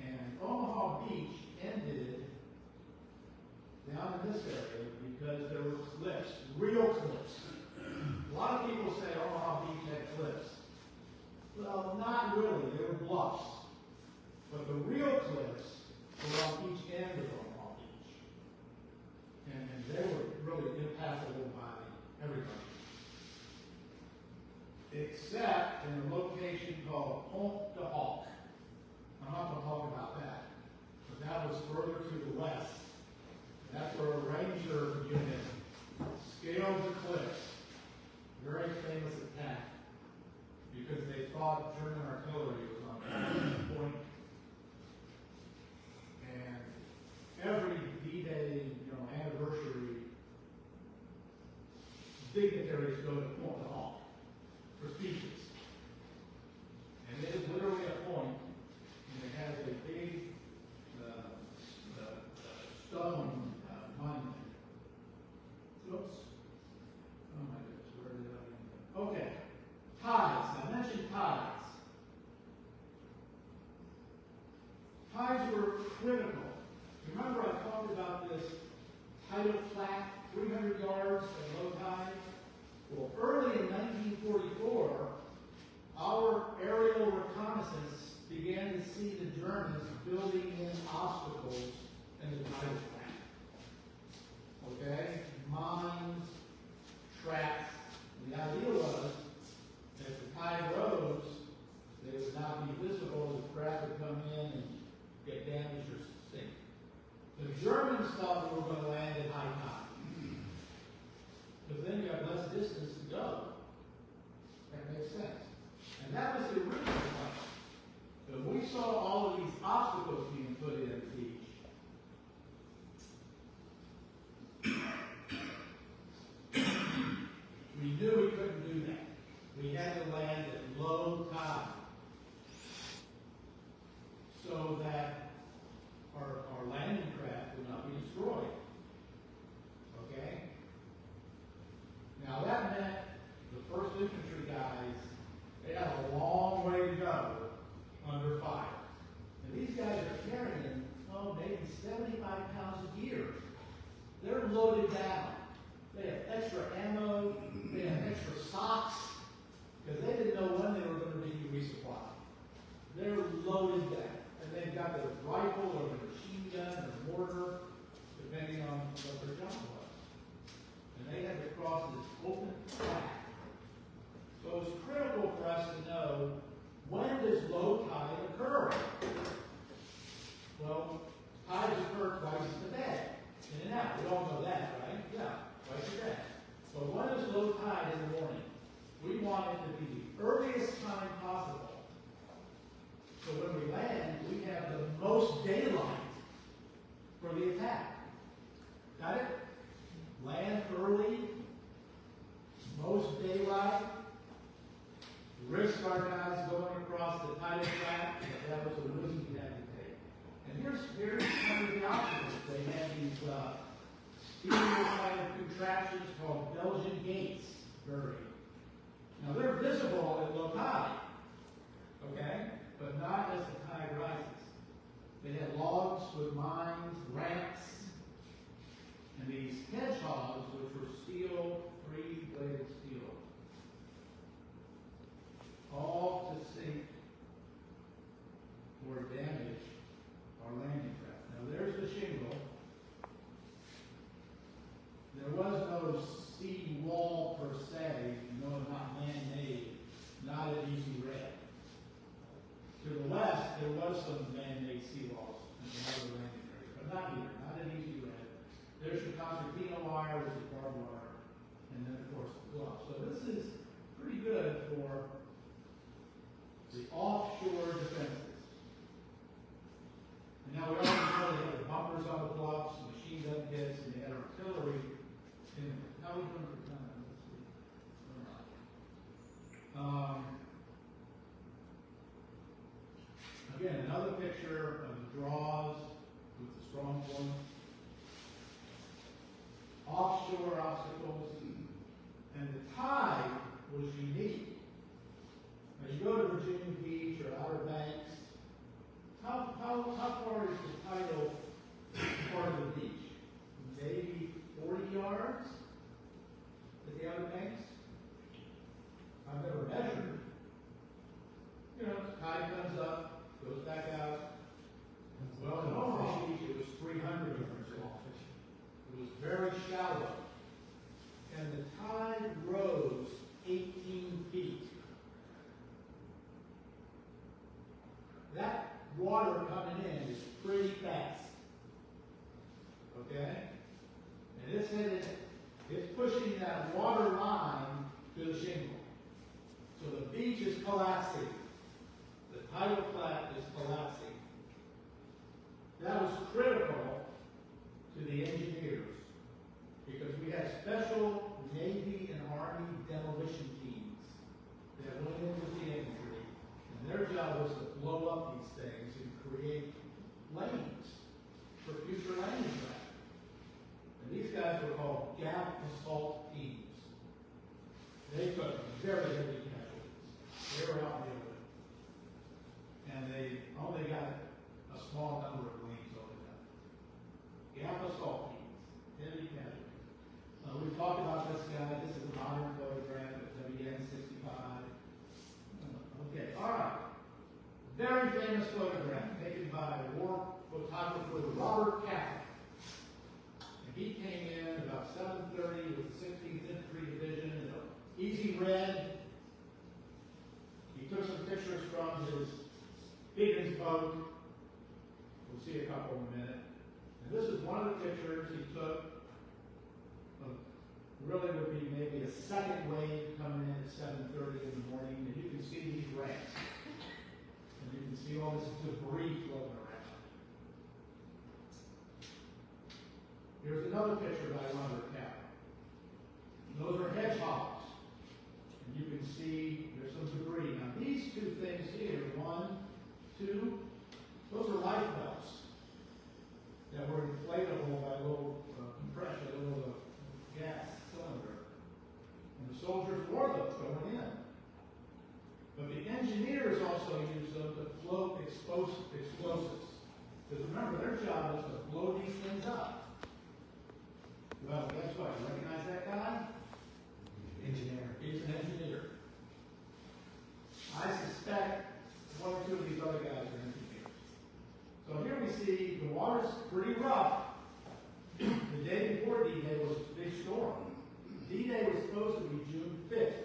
And Omaha Beach ended down in this area because there were cliffs, real cliffs. A lot of people say Omaha Beach had cliffs. Well, not really. They were bluffs. But the real cliffs were on each end of Omaha Beach. And they were really impassable by everybody. Except in a location called Pont de Hawk. I'm not going to talk about that. But that was further to the west. That's where a ranger unit scaled the cliffs. Very famous attack. Because they thought German artillery was on that point. And every D-Day, anniversary, dignitaries go to Pont de Hawk for speeches. And it is literally a point, and it has a big stone monument. Oops. Oh my goodness, where did I end up? Okay. Tides. I mentioned tides. Tides were critical. Remember I talked about this tidal flat, 300 yards at low tide? Well, early in 1944, our aerial reconnaissance began to see the Germans building in obstacles in the tidal flat. Okay? Mines, traps. The idea was that if the tide rose, they would not be visible as craft would come in and get damaged or sink. The Germans thought we were going to land at high tide. Because then you have less distance to go. That makes sense. And that was the original plan. So we saw all of these obstacles being put in the beach. We knew we couldn't do that. We had to land at low tide so that our landing craft would not be destroyed. making 75 pounds a year. They're loaded down. They have extra ammo, they have extra socks, because they didn't know when they were going to be resupplied. They're loaded down. And they've got their rifle or their machine gun or mortar, depending on what their job was. And they had to cross this open track. So it's critical for us to know, when does low tide occur? Well, tides occur twice a day, in and out. We all know that, right? Yeah, twice a day. But when is low tide in the morning? We want it to be the earliest time possible. So when we land, we have the most daylight for the attack. Got it? Land early, most daylight, risk our guys going across the tidal track, but that was a risk we had to take. And here's some of the obstacles. They had these steel kind of contraptions called Belgian gates. Now they're visible at low tide, okay? But not as the tide rises. They had logs with mines, ramps, and these hedgehogs, which were steel, three-bladed steel, all to sink or damage our landing craft. Now there's the shingle. There was no sea wall per se, no, not man-made, not at Easy Red. To the west, there was some man-made seawalls in another landing area, but not here, not at Easy Red. There's your concertina wire, there's your barbed wire, and then of course the bluff. So this is pretty good for the offshore defenses. And now we already know they had the bumpers on the bluffs, machine gun pits, and they had artillery. How are we doing for time? Let's see. All right. Again, another picture of the draws with the strong point. Offshore obstacles. And the tide was unique. Now you go to Virginia Beach or Outer Banks. How far is the tidal part of the beach? Maybe 40 yards at the Outer Banks? I've never measured. You know, tide comes up, goes back out. Well, in Omaha Beach, it was 300 yards. It was very shallow. And the tide rose 18 feet. That water coming in is pretty fast. Okay? And it's pushing that water line to the shingle. So the beach is collapsing. The tidal flat is collapsing. That was critical to the engineers because we had special Navy and Army demolition teams that went into the infantry, and their job was to blow up these things and create lanes for future landing craft. And these guys were called gap assault teams. They took very heavy casualties. They were out in the open. And they only got a small number of lanes over them. Gap assault teams, heavy casualties. We've talked about this guy. This is a modern photograph of WN65. Okay, all right. Very famous photograph taken by war photographer Robert Casterline. And he came in about 7:30 with the 16th Infantry Division in an Easy Red. He took some pictures from his Higgins boat. We'll see a couple in a minute. And this is one of the pictures he took of really would be maybe a second wave coming in at 7:30 in the morning. And you can see these wrecks. And you can see all this debris floating around. Here's another picture by Robert Casterline. Those are hedgehogs. And you can see there's some debris. Now these two things here, 1, 2, those are life belts that were inflatable by a little compression, a little gas cylinder. And the soldiers wore those going in. But the engineers also used them to float explosives. Because remember, their job was to blow these things up. Well, guess what? You recognize that guy? Engineer. He's an engineer. I suspect one or two of these other guys are engineers. So here we see the water's pretty rough. The day before D-Day was a big storm. D-Day was supposed to be June 5th.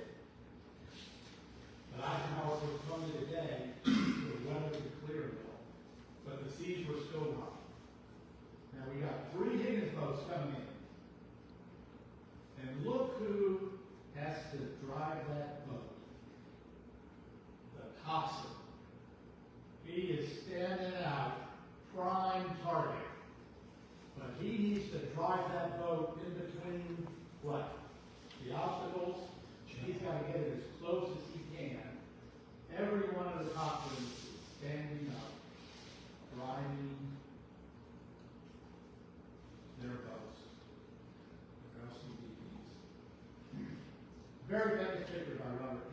But Eisenhower postponed it a day so the weather could clear a little. But the seas were still rough. Now we got 3 Higgins boats coming in. And look who has to drive that boat. The coxswain. He is standing out, prime target. But he needs to drive that boat in between what? The obstacles. He's got to get it as close as he can. Every one of the coxswains is standing up, driving their boats. Their LCDs. Very famous picture by Robert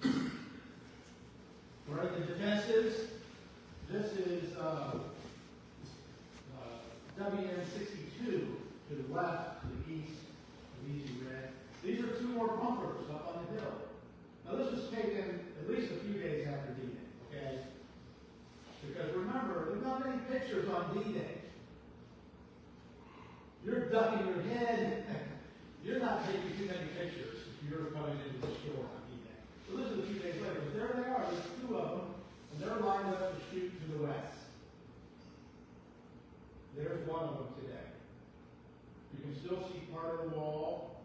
Cowell. Where are the defenses? This is WN62 to the left, to the east, of Easy Red. These are 2 more bunkers up on the hill. Now this was taken at least a few days after D-Day, okay? Because remember, there's not many pictures on D-Day. You're ducking your head. You're not taking too many pictures if you're coming into the shore on D-Day. So this is a few days later, but there they are. There's 2 of them, and they're lined up to shoot to the west. There's one of them today. You can still see part of the wall,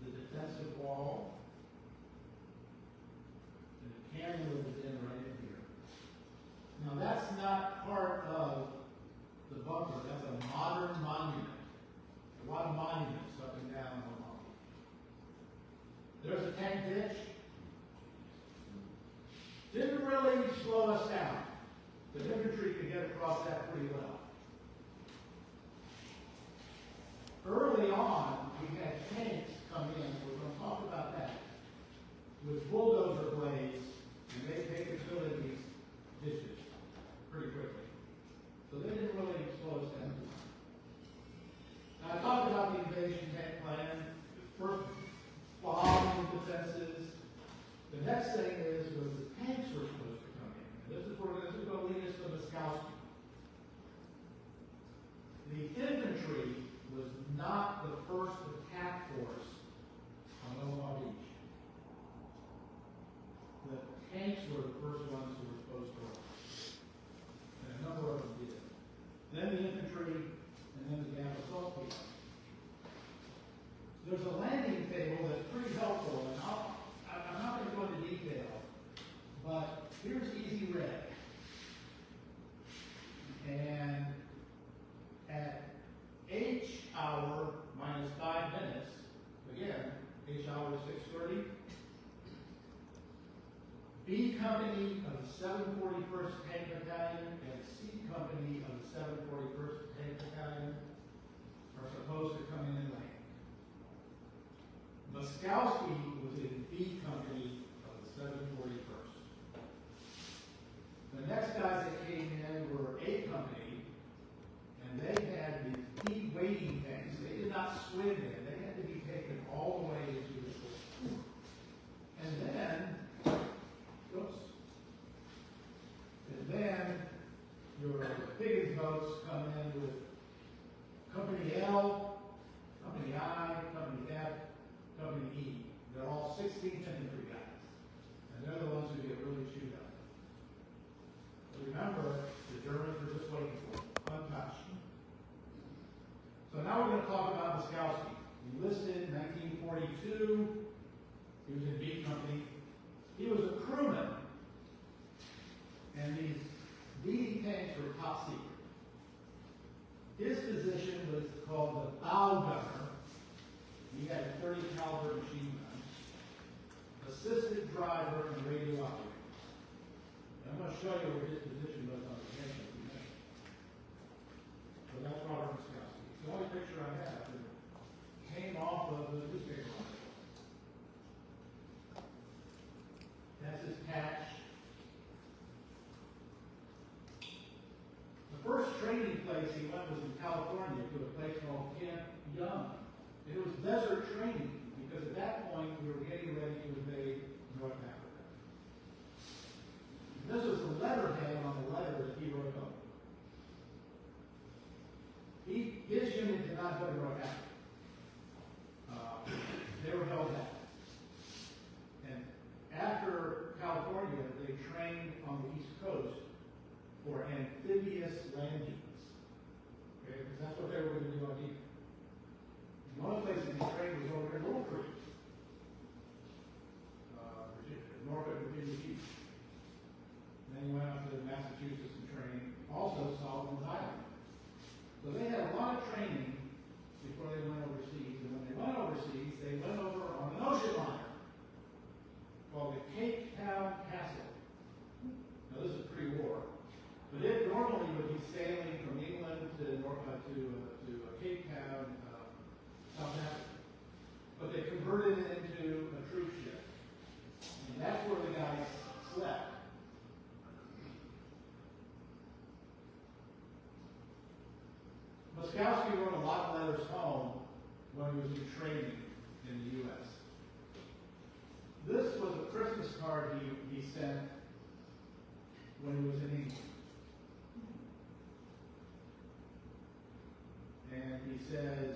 the defensive wall, and the canyon is in right in here. Now that's not part of the bunker. That's a modern monument. A lot of monuments up and down Omaha. There's a tank ditch. Didn't really slow us down. The infantry could get across that pretty well. Early on, we had tanks come in. We're going to talk about that. With bulldozer blades, and they could fill in these ditches pretty quickly. So they didn't really slow us down. Now, I talked about the invasion tank plan. First, bombing defenses. The next thing is was the tanks were supposed to come in. And this is where this is going to lead us to Muskowski. The infantry was not the first attack force on Omaha Beach. The tanks were the first ones who were supposed to arrive. And a number of them did. Then the infantry, and then the Gamma assault people. There's a landing table that's pretty helpful, and I'm not going to go into detail, but here's Easy Red. And at H hour minus 5 minutes, again, H hour 6:30, B Company of the 741st Tank Battalion and C Company of the 741st Tank Battalion are supposed to come in and land. Muskowski was in B Company of the 741st. The next guys that came in were A Company, and they had these deep waiting tanks. They did not swim in. They had to be taken all the way into the shore. And then, your biggest boats come in with Company L, Company I, Company F, Company E. They're all 16th infantry guys. And they're the ones who get really chewed up. Remember, the Germans were just waiting for it, untouched. So now we're going to talk about Muskowski. He enlisted in 1942. He was in B Company. He was a crewman. And these B tanks were top secret. His position was called the bow gunner. He had a 30 caliber machine gun, assistant driver, and radio operator. I'm going to show you where his position was on the tank in a few minutes. So that's Robert Muskowski. It's the only picture I have that came off of the newspaper article. That's his patch. training place he went was in California to a place called Camp Young. It was desert training because at that point we were getting ready to invade North Africa. This was the letterhead on the letter that he wrote home. His unit did not go to North Africa. They were held back. And after California, they trained on the East Coast for amphibious landings. Okay, because that's what they were going to do on D-Day. One of the places he trained was over in Little Creek, Norfolk, Virginia Beach. And then he went out to Massachusetts and trained, also Solomon's Island. So they had a lot of training before they went overseas. And when they went overseas, they went over on an ocean liner called the Cape Town Castle. Now this is pre-war, but it normally would be sailing from England to Cape Town, South Africa. But they converted it into a troop ship, and that's where the guys slept. Moskowski wrote a lot of letters home when he was in training in the U.S. This was a Christmas card he sent when he was in England. And he says,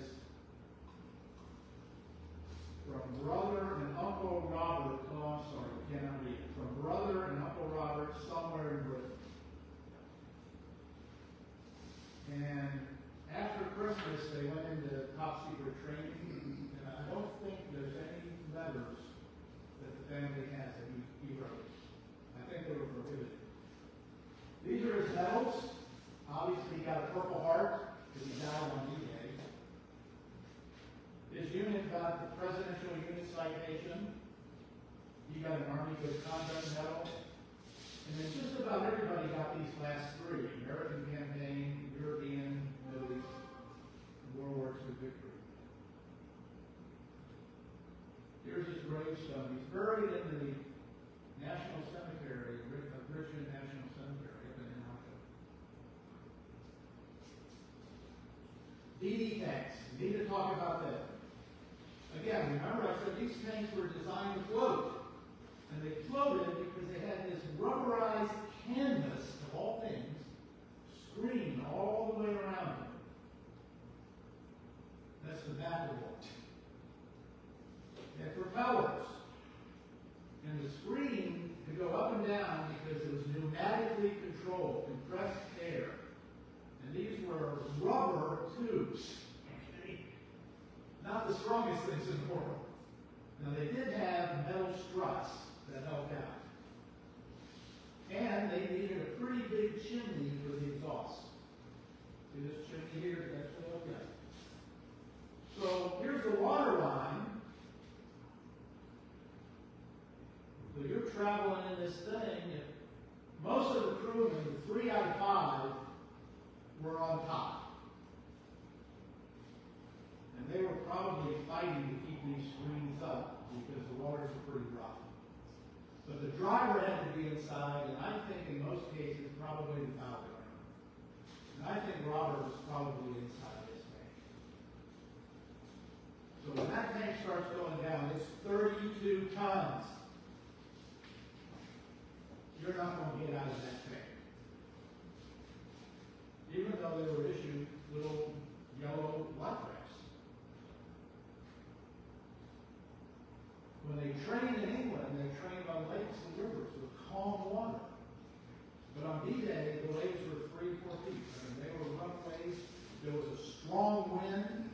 from brother and Uncle Robert, oh, I'm sorry, I cannot read it. From brother and Uncle Robert somewhere in Britain. And after Christmas, they went into top secret training, and I don't think there's any letters that the family has that he wrote. I think they were prohibited. These are his medals. Obviously, he got a Purple Heart because he died on D-Day. His unit got the Presidential Unit Citation. He got an Army Good Conduct Medal. And then just about everybody got these last three: American Campaign, European, Middle East, and World War II victory. Here's his gravestone. He's buried in the National Cemetery, Richmond National Cemetery up in Antarctica. DD tanks. We need to talk about that. Again, remember I said these tanks were designed to float. And they floated because they had this rubberized canvas, of all things, screen all the way around them. That's the back of it. They had propellers. And the screen could go up and down because it was pneumatically controlled, compressed air. And these were rubber tubes. Not the strongest things in the world. Now they did have metal struts that helped out. And they needed a pretty big chimney for the exhaust. See this chimney here? That's okay. So here's the water line. So you're traveling in this thing, and most of the crewmen, 3 out of 5, were on top. And they were probably fighting to keep these screens up because the waters were pretty rough. But the driver had to be inside, and I think in most cases probably the power driver. And I think Robert was probably inside this tank. So when that tank starts going down, it's 32 tons. You're not going to get out of that tank. Even though they were issued little yellow life rafts. When they trained in England, they trained on lakes and rivers with calm water. But on D-Day, the waves were 3-4 feet. I mean, they were rough waves. There was a strong wind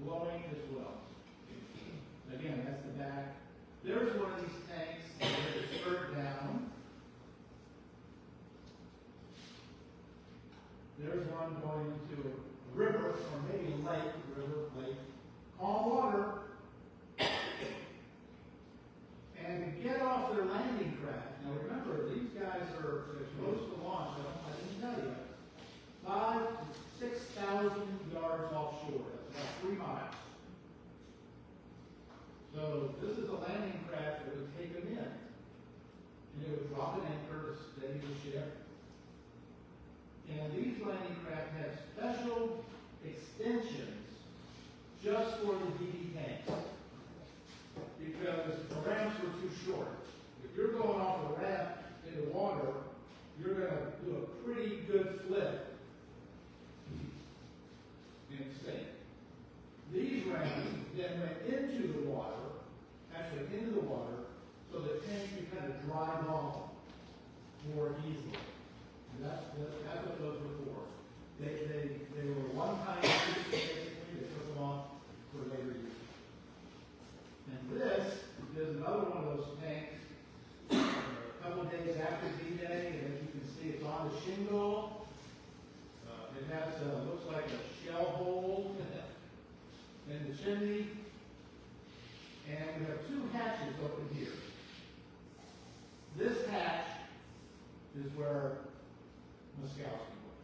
blowing as well. Again, that's the back. There's one of these tanks that is skirt down. There's one going into a river, or maybe a lake, lake. Calm water. And to get off their landing craft, now remember, these guys are supposed to launch, I didn't tell you, 5,000 to 6,000 yards offshore. That's about 3 miles. So this is a landing craft that would take them in. And it would drop an anchor to steady the ship. And these landing craft extensions just for the DD tanks. Because the ramps were too short. If you're going off the ramp into water, you're gonna do a pretty good flip and sink. These ramps then went into the water, actually into the water, so the tank could kind of drive off more easily. And that's what those were for. They were one-time use, basically, they took them off for later use. And this is another one of those tanks, a couple of days after D-Day, and as you can see, it's on the shingle. It has, looks like a shell hole in the chimney. And we have two hatches open here. This hatch is where Muskowski was.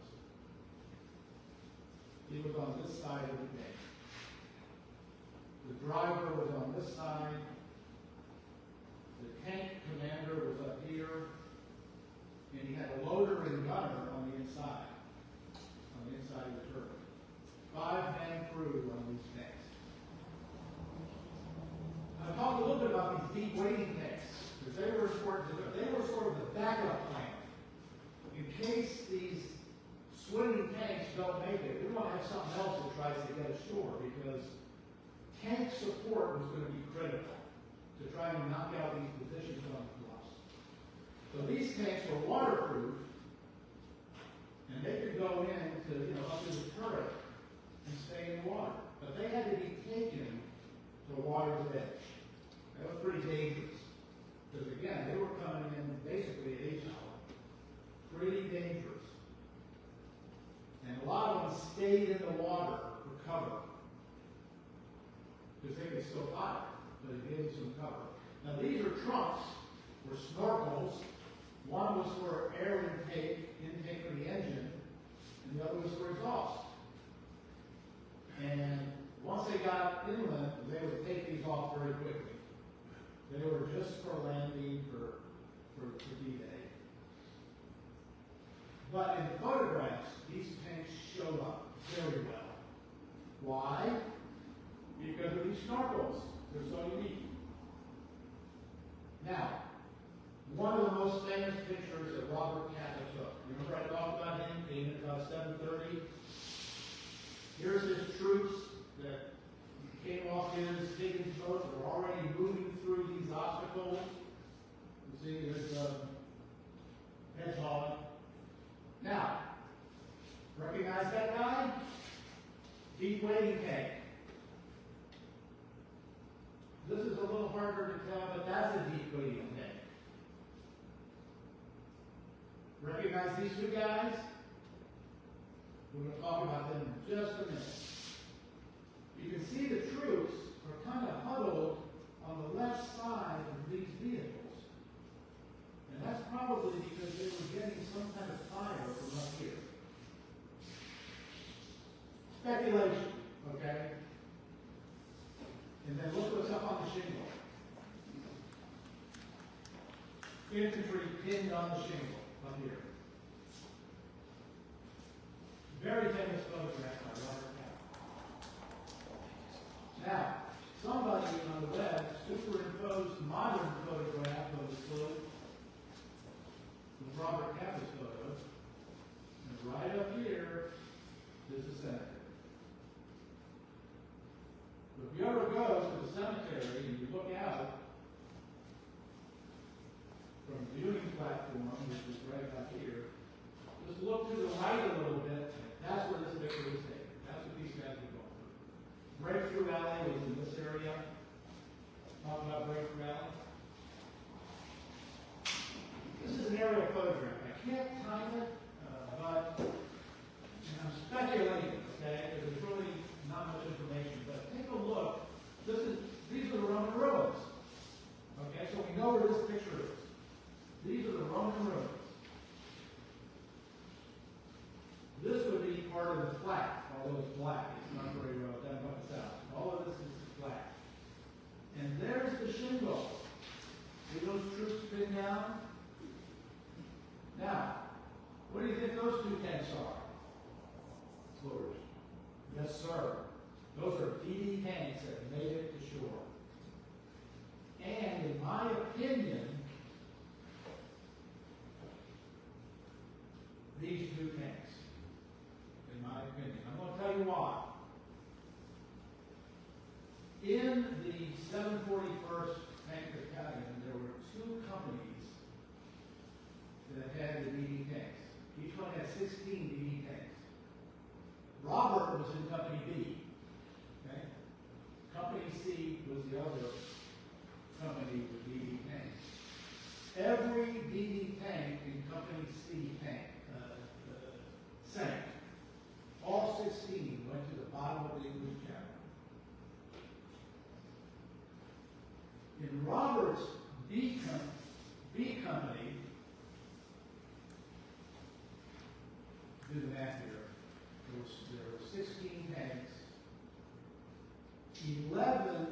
He was on this side of the tank. The driver was on this side. The tank commander was up here. And he had a loader and gunner on the inside of the turbine. 5-man crew on these tanks. I'll talk a little bit about these deep wading tanks, because they were sort of the backup plan. In case these swimming tanks don't make it, we want to have something else that tries to get ashore, because tank support was going to be critical to try and knock out these positions on the bluffs. So these tanks were waterproof, and they could go into, up to the turret and stay in the water. But they had to be taken to the water's edge. That was pretty dangerous. Because again, they were coming in basically at H hour. Pretty dangerous. And a lot of them stayed in the water for cover. Because they could still fire, but it gave them some cover. Now these are trunks, or snorkels. One was for air intake for the engine, and the other was for exhaust. And once they got inland, they would take these off very quickly. They were just for landing for D-Day. But in photographs, these tanks showed up very well. Why? Because of these snorkels. They're so unique. Now, one of the most famous pictures that Robert Capa took. Remember I talked about him being at about 7:30? Here's his troops that came off his Higgins boat. They're already moving through these obstacles. You see, there's a hedgehog. Now, recognize that guy? Deep wading tank. This is a little harder to tell, but that's a deep wading tank. Recognize these two guys? We're going to talk about them in just a minute. You can see the troops are kind of huddled on the left side of these vehicles. And that's probably because they were getting some kind of fire from up here. Speculation, okay? And then look what's up on the shingle. Infantry pinned on the shingle up here. Very famous photograph by Robert Capa. Now, somebody on the web superimposed modern photograph of the slope with Robert Capa's photo. And right up here is the cemetery. So if you ever go to the cemetery and you look out from the viewing platform, which is right up here, just look to the right a little bit. That's where this picture was taken. That's what these guys were going through. Breakthrough Alley was in this area. Talk about Breakthrough Alley. This is an aerial photograph. I can't time it, but I'm speculating, okay? Because there's really not much information. But take a look. These are the Roman ruins. Okay, so we know where this picture is. These are the Roman ruins. This would be part of the flat, although it's black. It's not very well done by the south. All of this is flat. And there's the shingle. See those troops pinned down? Now, what do you think those two tanks are? Floors. Yes, sir. Those are DD tanks that made it to shore. And in my opinion, these two tanks, in my opinion, I'm going to tell you why. In the 741st Tank Battalion, there were two companies that had the DD tanks. Each one had 16 DD tanks. Robert was in Company B. Okay? Company C was the other company with DD tanks. Every DD tank in Company C sank. All 16 went to the bottom of the English Channel. In Robert's B company, do the math here, there were 16 tanks, 11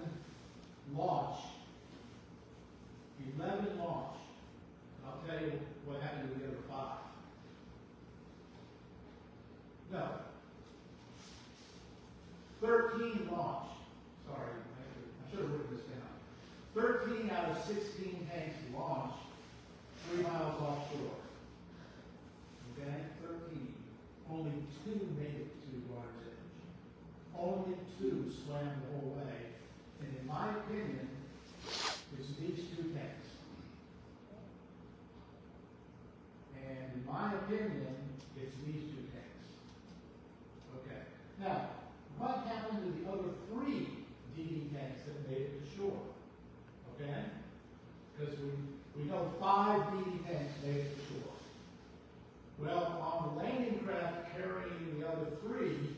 launched. 11 launched. I'll tell you what happened to the other 5. No. 13 launched. Sorry, I should have written this down. 13 out of 16 tanks launched 3 miles offshore. Okay? 13. Only 2 made it to water's edge. Only 2 swam the whole way. And in my opinion, it's these 2 tanks. And in my opinion, it's these 2 tanks. Okay. Now, what happened to the other 3 DD tanks that made it to shore? Okay? Because we know 5 DD tanks made it to shore. Well, on the landing craft carrying the other 3,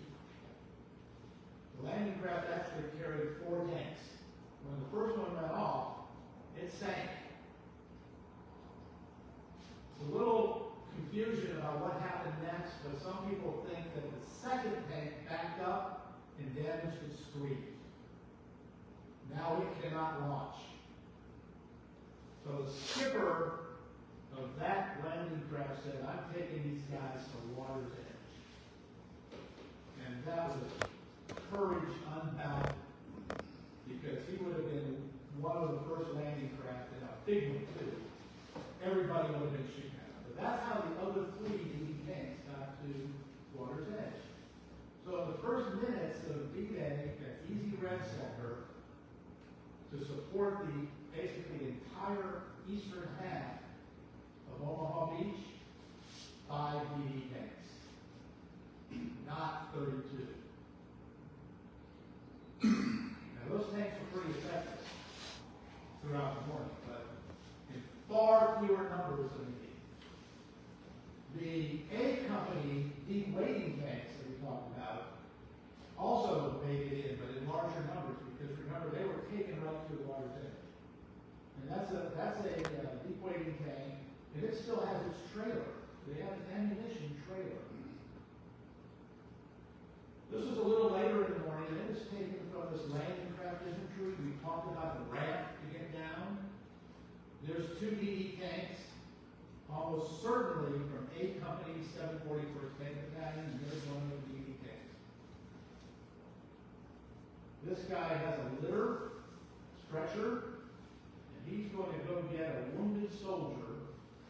the landing craft actually carried 4 tanks. When the first one went off, it sank. It's a little confusion about what happened next, but some people think that the second tank backed up and damaged its screen. Now it cannot launch. So the skipper of that landing craft said, I'm taking these guys to water's edge. And that was courage unbounded, because he would have been one of the first landing craft, and a big one too. Everybody would have been shooting at him. But that's how the other 3 DD tanks got to water's edge. So in the first minutes of D-Day at Easy Red Center, to support the basically entire eastern half of Omaha Beach, 5 DD tanks, not 32. Now those tanks were pretty effective throughout the morning, but in far fewer numbers than the A company deep wading tanks that we talked about also made it in, but in larger numbers, because remember, they were taken right to the water's edge. And that's a deep wading tank, and it still has its trailer. They have an ammunition trailer. This was a little later in the morning, and it was taken from this landing craft infantry. We talked about the ramp to get down. There's 2 DD tanks, almost certainly from A Company, 741st Tank Battalion, and there's one of the DD tanks. This guy has a litter, stretcher, and he's going to go get a wounded soldier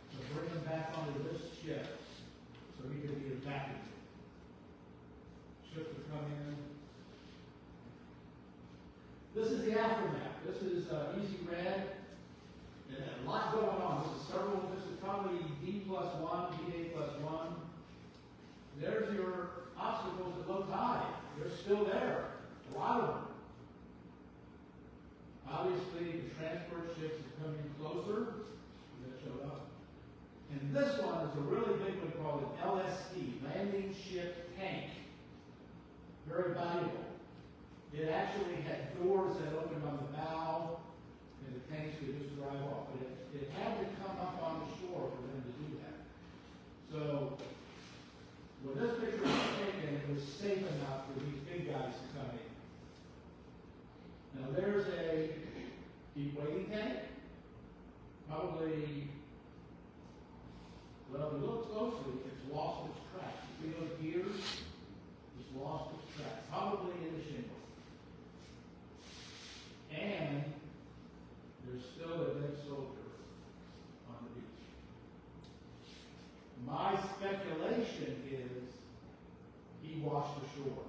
to bring him back onto this ship so he can be evacuated. Ships are coming in. This is the aftermath. This is Easy Red. And a lot going on. This is probably D+1, D8+1. There's your obstacles at low tide. They're still there. A lot of them. Obviously, the transport ships are coming closer. That showed up. And this one is a really big one called an LST, Landing Ship Tank. Very valuable. It actually had doors that opened on the bow, and the tanks could just drive off. But it had to come up on the shore for them to do that. So, when this picture was taken, it was safe enough for these big guys to come in. Now there's a deep wading tank. Probably, well, if you look closely, it's lost its track. You see those gears? It's lost its track. washed ashore.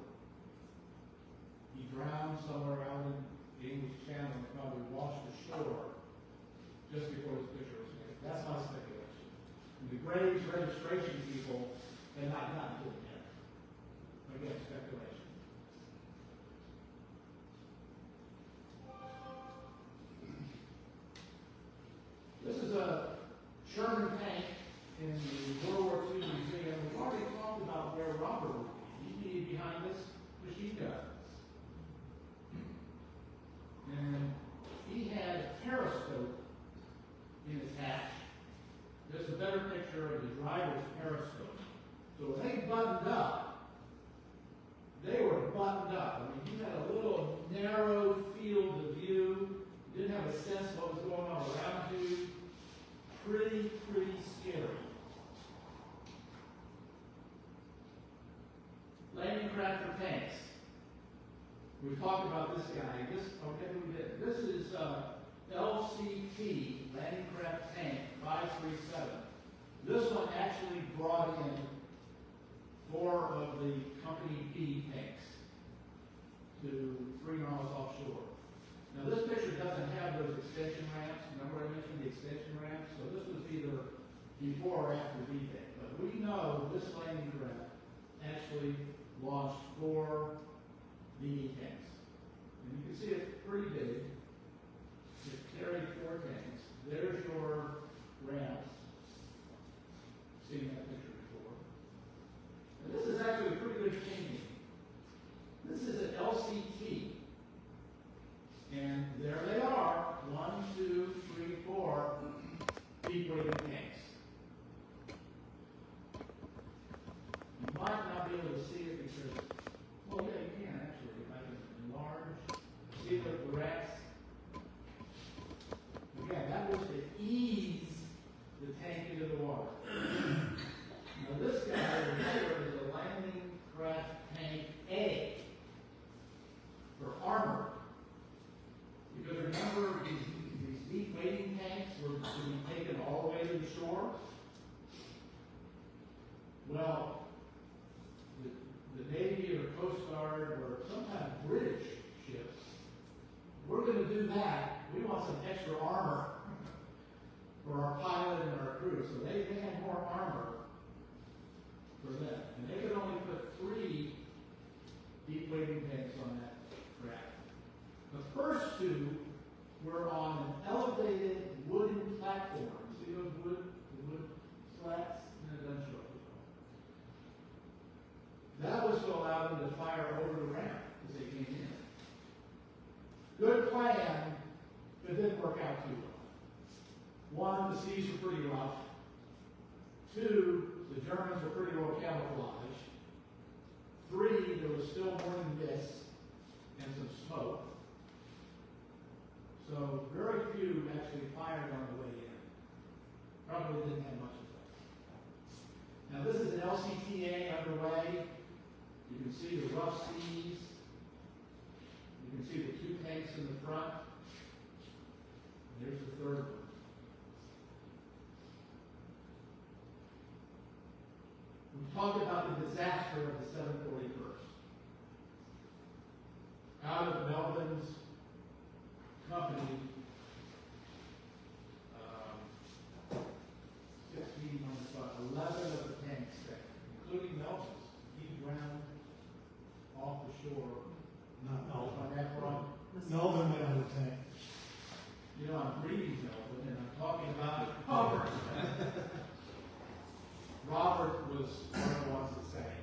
He drowned somewhere out in the English Channel and probably washed ashore just before his picture was made. That's my speculation. And the graves registration people had not gotten to it yet. Again, speculation. This is a Sherman tank in the World War II museum. We've already talked about where Robert would be. He'd be behind this machine gun. And he had a periscope in his hatch. There's a better picture of the driver's periscope. So when they buttoned up, they were buttoned up. I mean, you had a little narrow field of view. You didn't have a sense of what was going on around you. Pretty scary. Landing craft for tanks. We've talked about this guy. This is LCT, Landing Craft Tank 537. This one actually brought in 4 of the Company B tanks to 3 miles offshore. Now this picture doesn't have those extension ramps. Remember I mentioned the extension ramps? So this was either before or after D-Day. But we know this landing craft actually launched 4 BE tanks. And you can see it's pretty big. It carried 4 tanks. There's your ramps. Seen that picture before. And this is actually a pretty good painting. This is an LCT. And there they are. 1, 2, 3, 4 deep-weighted tanks. You might not be able to see it because, well, yeah, you can actually. If I can enlarge, see the racks. Again, that was to ease the tank into the water. Now this guy over here is a landing craft tank A for armor. Because remember, these deep wading tanks were to be taken all the way to the shore. Well, the Navy or Coast Guard or sometimes British ships, we're going to do that. We want some extra armor for our pilot and our crew. So they had more armor for them. And they could only put 3 deep wading tanks on that craft. The first 2 were on an elevated wooden platform. See those wood slats? No, it doesn't show up. That was to allow them to fire over the ramp as they came in. Good plan, but didn't work out too well. 1, the seas were pretty rough. 2, the Germans were pretty well camouflaged. 3, there was still more than this and some smoke. So very few actually fired on the way in. Probably didn't have much effect. Now this is an LCTA underway. You can see the rough seas. You can see the 2 tanks in the front. And there's the 3rd one. We talked about the disaster of the 741st. Out of Melvin's company, 11 of the tanks sank, including Melvin's. He drowned off the shore. Not Melvin. On that run. Melvin went on the tank. You know, I'm reading Melvin, and I'm talking about Robert. Robert was one of the ones that sank.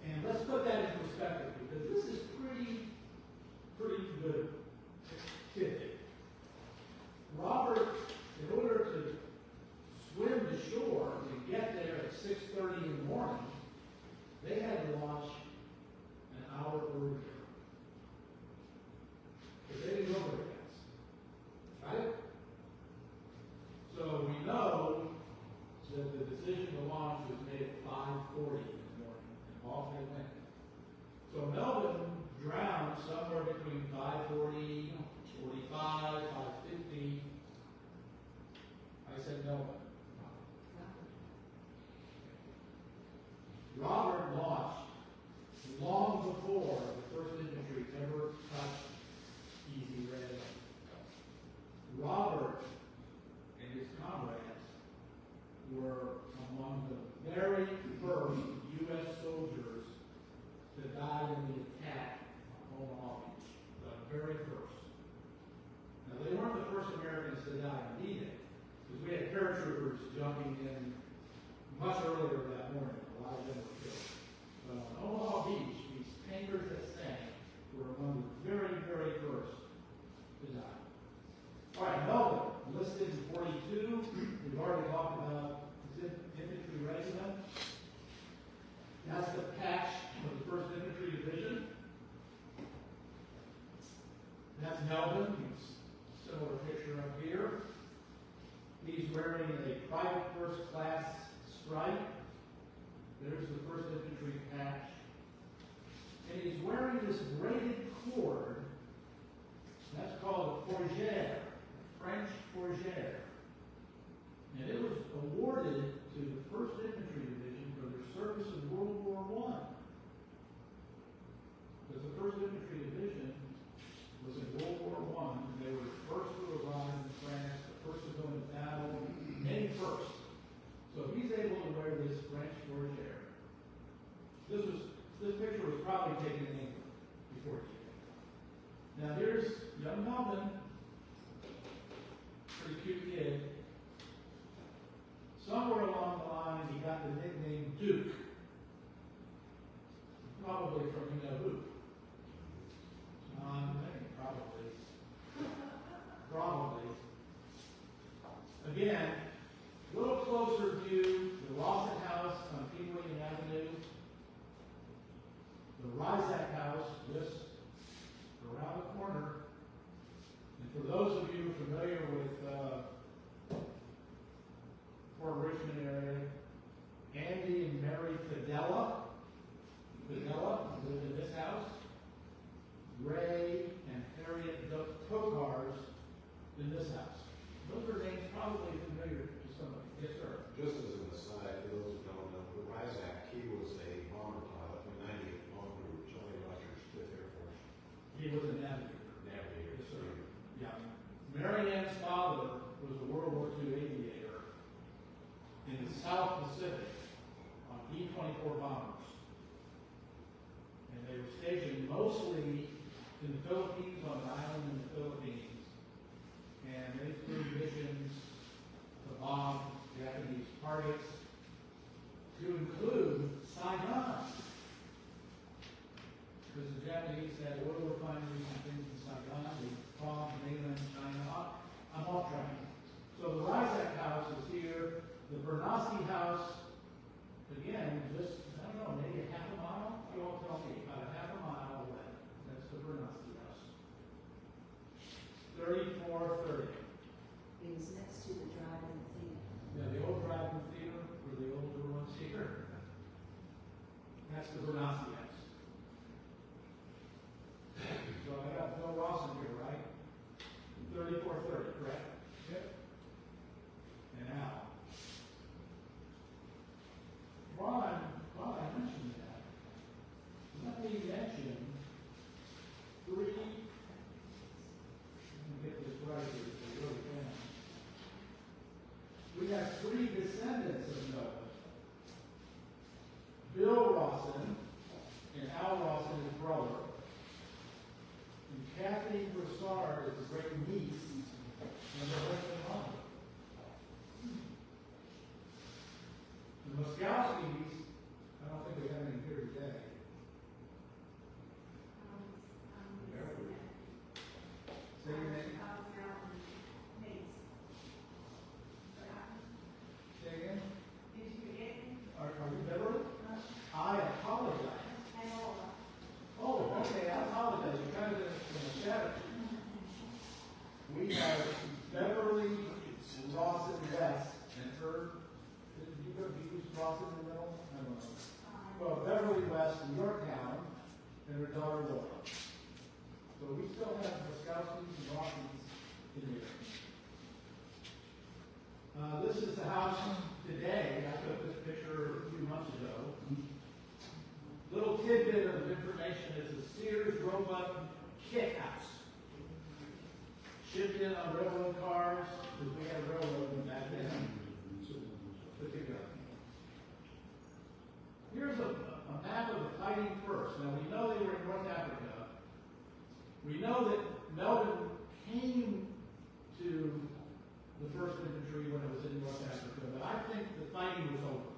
And let's put that in perspective, because this is pretty good tidbit. Robert, in order to swim to shore to get there at 6:30 in the morning, they had to launch an hour earlier. Because they didn't go very fast. Right? So we know that the decision to launch was made at 5:40 in the morning, and off they went. So Melvin drowned somewhere between 5:40, 45, 5:50. I said Melvin. Robert launched much earlier that morning, a lot of them were killed. But on Omaha Beach, these tankers that sank were among the very, very first to die. All right, Melbourne, listed in 42. We've already talked about its infantry regiment. That's the patch of the 1st Infantry Division. That's Melbourne. Similar picture up here. He's wearing a private first class stripe. There's the 1st Infantry patch. And he's wearing this braided cord. That's called a fourragère, French fourragère. And it was awarded to the 1st Infantry Division for their service in World War I. Because the 1st Infantry Division was in World War I, and they were the first to arrive in France, the first to go into battle, named first. So he's able to wear this French fourragère. This picture was probably taken in England before he came. Now here's young Melvin, pretty cute kid. Somewhere along the line, he got the nickname Duke. Probably from you know who. Probably. Probably. Again, a little closer view, the Rawson House on King William Avenue, the Rysack House just around the corner. And for those of you familiar with Fort Richmond area, Andy and Mary Fidella lived in this house. Ray and Harriet Tokars in this house. Those are names probably familiar to somebody. Yes, sir. Just as an aside, for those who don't know, the Rysack, he was a bomber pilot from 98th Bomber Group, Jolly Rogers, 5th Air Force. He was a navigator. Navigator. Yes, sir. Yeah. Mary Ann's father was a World War II aviator in the South Pacific on B-24 bombers. And they were stationed mostly in the Philippines, on an island in the Philippines. And they flew missions to bomb Japanese targets, to include Saigon. Because the Japanese had oil refineries and things in Saigon, they bombed mainland China. I'm off track. So the Rysack House is here. The Bernowski House, again, just, I don't know, maybe a half a mile? You all tell me, about a half a mile away. That's the Bernowski House. 3430. It was next to the drive-in theater. Yeah, the old drive-in theater, where the older ones here. That's the Bernowski House. So I got Bill Rawson here, right? 3430, correct? Yep. And Al. Ron, I mentioned that. Let me mention three. Let me get this right here, so we really can. We have three descendants of Noah. Bill Rawson and Al Rawson, his brother. And Kathy Broussard is the great niece and the husband mom. The Moskowskis, I don't think we have any here today. Say your name. Say again. Are we Beverly? I apologize. Oh, okay, I apologize. You're kind of in the shadow. We have Beverly Rawson West and her. Did you go to Rawson in the middle? I don't know. Well, Beverly West in Yorktown and her daughter Laura. So we still have Moskowskis and Rawsons in here. This is the house today. I took this picture a few months ago. Little tidbit of information is the Sears Roebuck kit house. Shipped in on railroad cars, because we had railroad back then. Put together. Here's a map of the fighting first. Now we know they were in North Africa. We know that Melvin came to the 1st Infantry when it was in North Africa, but I think the fighting was over.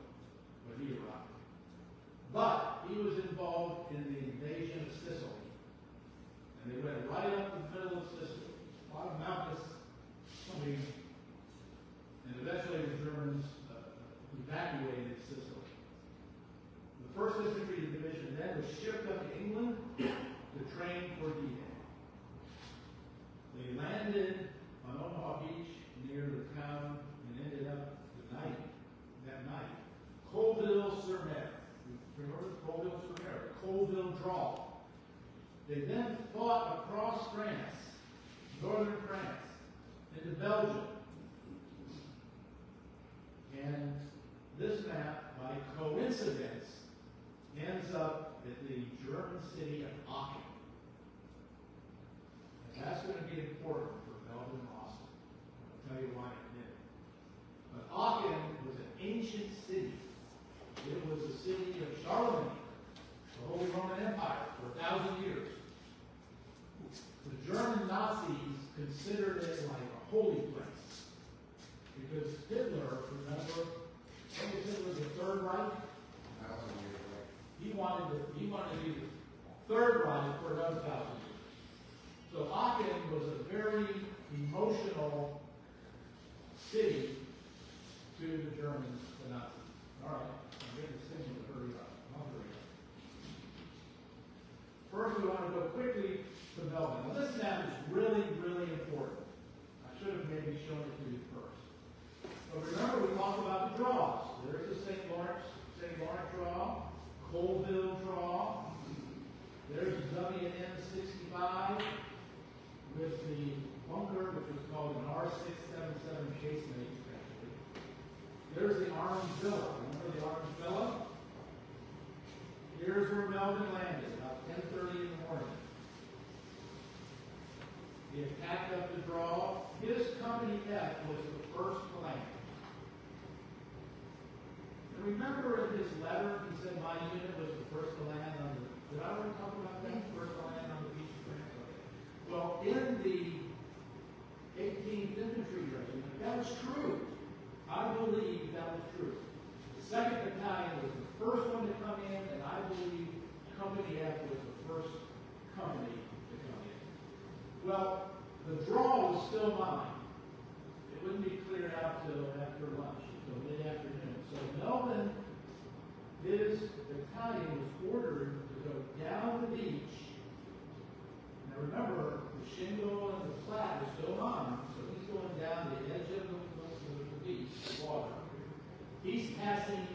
was involved in the invasion of Sicily. And they went right up the middle of Sicily, a lot of mountainous, and eventually the Germans evacuated Sicily. The First Infantry Division then was shipped up to England to train for D-Day. They landed on Omaha Beach near the town and ended up that night, Colville-sur-Mer. Remember Colville-sur-Mer, Colville Draw. They then fought across France, northern France, into Belgium. And this map, by coincidence, ends up at the German city of Aachen. And that's going to be important for Belgium and Austria. I'll tell you why in a minute. But Aachen was an ancient city. It was the city of Charlemagne, the Holy Roman Empire, for 1,000 years. The German Nazis considered it like a holy place. Because Hitler, remember, what was Hitler, the Third Reich? He wanted to be the Third Reich for another 1,000 years. So Aachen was a very emotional city to the Germans, the Nazis. All right, I'm getting the signal to hurry up. I'll hurry up. First, we want to go quickly to Belgium. Now, this map is really, really important. I should have maybe shown it to you first. But remember, we talked about the draws. There's the St. Lawrence draw, Colville draw. There's the WN 65 with the bunker, which was called an R677 casemate. There's the Orange Villa. Remember the Orange Villa? Here's where Melvin landed, about 10:30 in the morning. He attacked up the draw. His company F was the first to land. And remember in his letter, he said my unit was the first to land on the, did I already talk about that? First to land on the beach of France? Okay. Well, in the 18th Infantry Regiment, that was true. I believe that was true. The 2nd Battalion was the first one to come in, and I believe Company F was the first company to come in. Well, the draw was still mine. It wouldn't be cleared out till after lunch, until mid-afternoon. So Melvin, his battalion was ordered to go down the beach. Now remember, the shingle and the flat is still mine, so he's going down the edge of the beach, the water. He's passing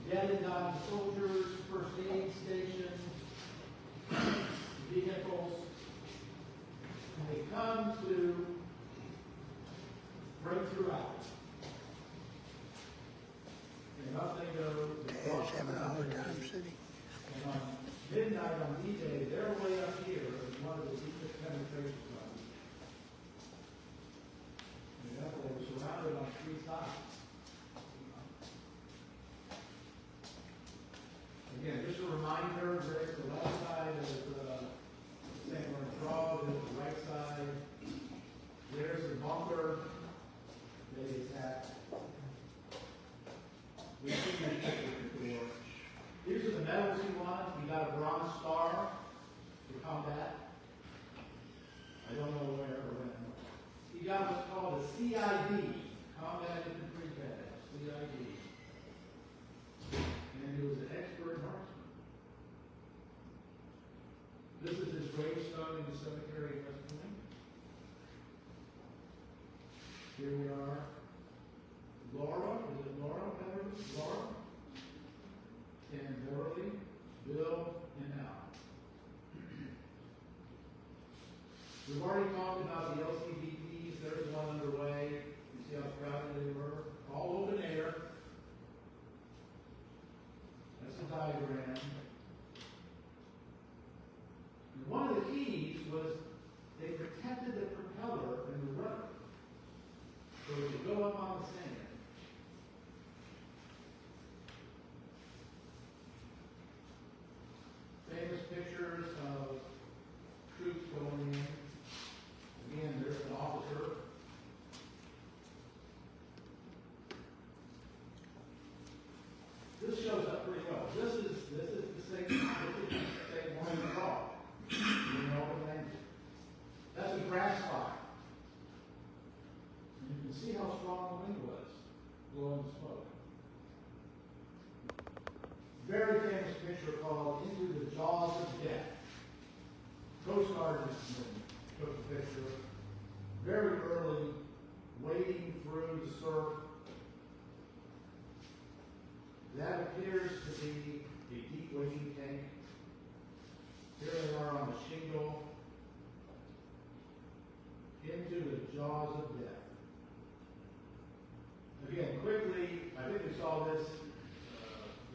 dead and dying soldiers, first aid stations, vehicles, and they come to Breakthrough Alley. And up they go. He's having a hard time sitting. And on midnight on D-Day, they're way up here in one of the deepest penetration zones. And they were surrounded on 3 sides. Again, just a reminder, there's the left side of the St. Lawrence Draw, there's the right side. There's the bunker they attacked. We've seen that picture before. These are the medals he won. He got a Bronze Star for combat. I don't know where or when. He got what's called a CID, Combat Infantry Badge, CID. And he was an expert marksman. This is his gravestone in the cemetery of West Point. Here we are. Laura, is it Laura? Laura? And Beverly, Bill, and Al. We've already talked about the LCVPs. There's one underway. You see how crowded they were? All open air. That's a diagram. And one of the keys was they protected the propeller and the rudder. So it would go up on the sand. Famous pictures of troops going in. Again, there's an officer. This this shows up pretty well. This is the same one you draw. You know what I mean? That's a grass fire. And you can see how strong the wind was, blowing the smoke. Very famous picture called Into the Jaws of Death. Coast Guard took the picture very early, wading through the surf. That appears to be a deep wading tank. Here they are on the shingle. Into the jaws of death. Again, quickly, I think we saw this,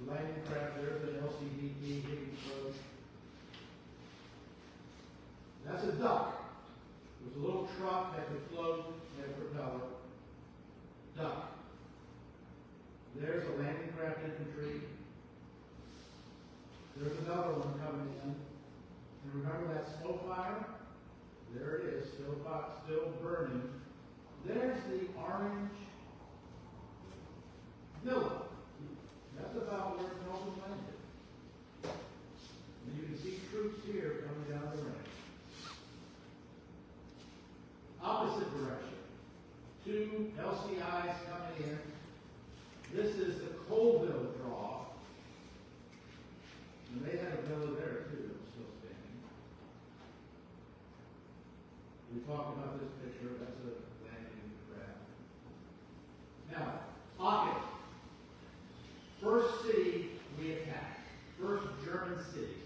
the landing craft, there's an LCDP hitting close. That's a duck. It was a little truck that could float, had a propeller. Duck. There's a landing craft infantry. There's another one coming in. And remember that smoke fire? There it is, still burning. There's the orange villa. That's about where Melvin landed. And you can see troops here coming down the range. Opposite direction. 2 LCIs coming in. This is the Colville draw. And they had a villa there too that was still standing. We talked about this picture. That's a landing craft. Now, Aachen. First city we attacked. First German city.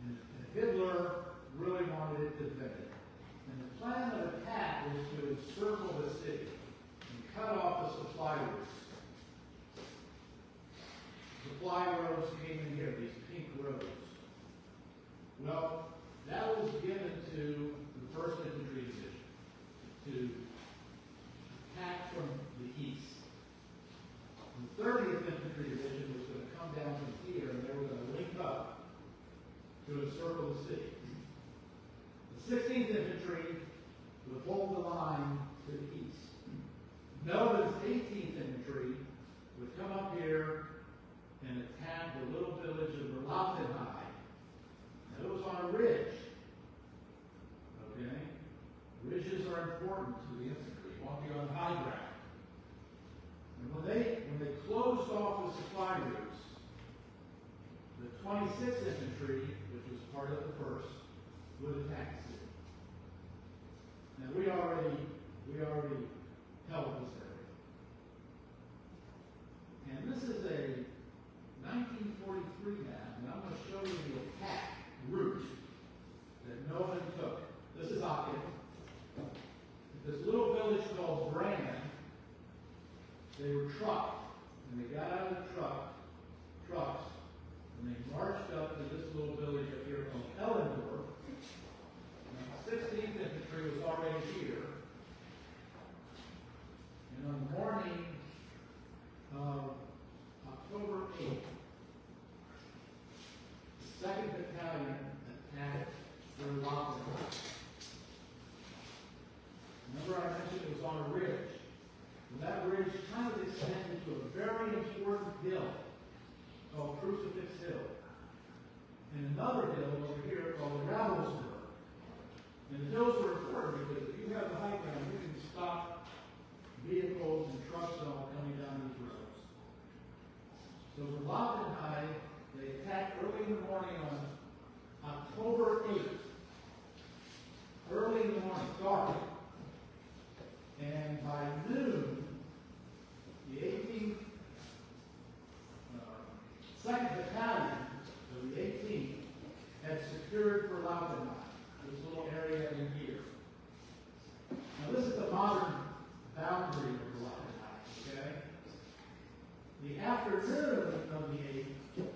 And Hitler really wanted it defended. And the plan of attack was to encircle the city and cut off the supply routes. Supply roads came in here, these pink roads. Well, that was given to the 1st Infantry Division to attack from the east. The 30th Infantry Division was going to come down from here and they were going to link up to encircle the city. The 16th Infantry would hold the line to the east. Melvin's 18th Infantry would come up here and attack the little village of Berlautenheim. Now, it was on a ridge. Okay? Ridges are important to the infantry. You want to be on high ground. And when they closed off the supply routes, the 26th Infantry, which was part of the 1st, would attack the city. Now we already held this area. And this is a 1943 map, and I'm going to show you the attack route that Melvin took. This is Aachen. This little village called Brand, they were trucked, and they got out of the trucks, and they marched up to this little village up here called Ellendorf. And the 16th Infantry was already here. And on the morning of October 8th, the 2nd Battalion attacked Berlautenheim. Remember I mentioned it was on a ridge. And that ridge kind of extended to a very important hill called Crucifix Hill. And another hill over here called Ravensburg. And the hills were important because if you have the high ground, you can stop vehicles and trucks and all coming down these roads. So Berlautenheim, they attacked early in the morning on October 8th. Early in the morning, dark. And by noon, the 18th, 2nd Battalion of the 18th had secured Berlautenheim, this little area in here. Now this is the modern boundary of Berlautenheim, okay? The afternoon of the 8th,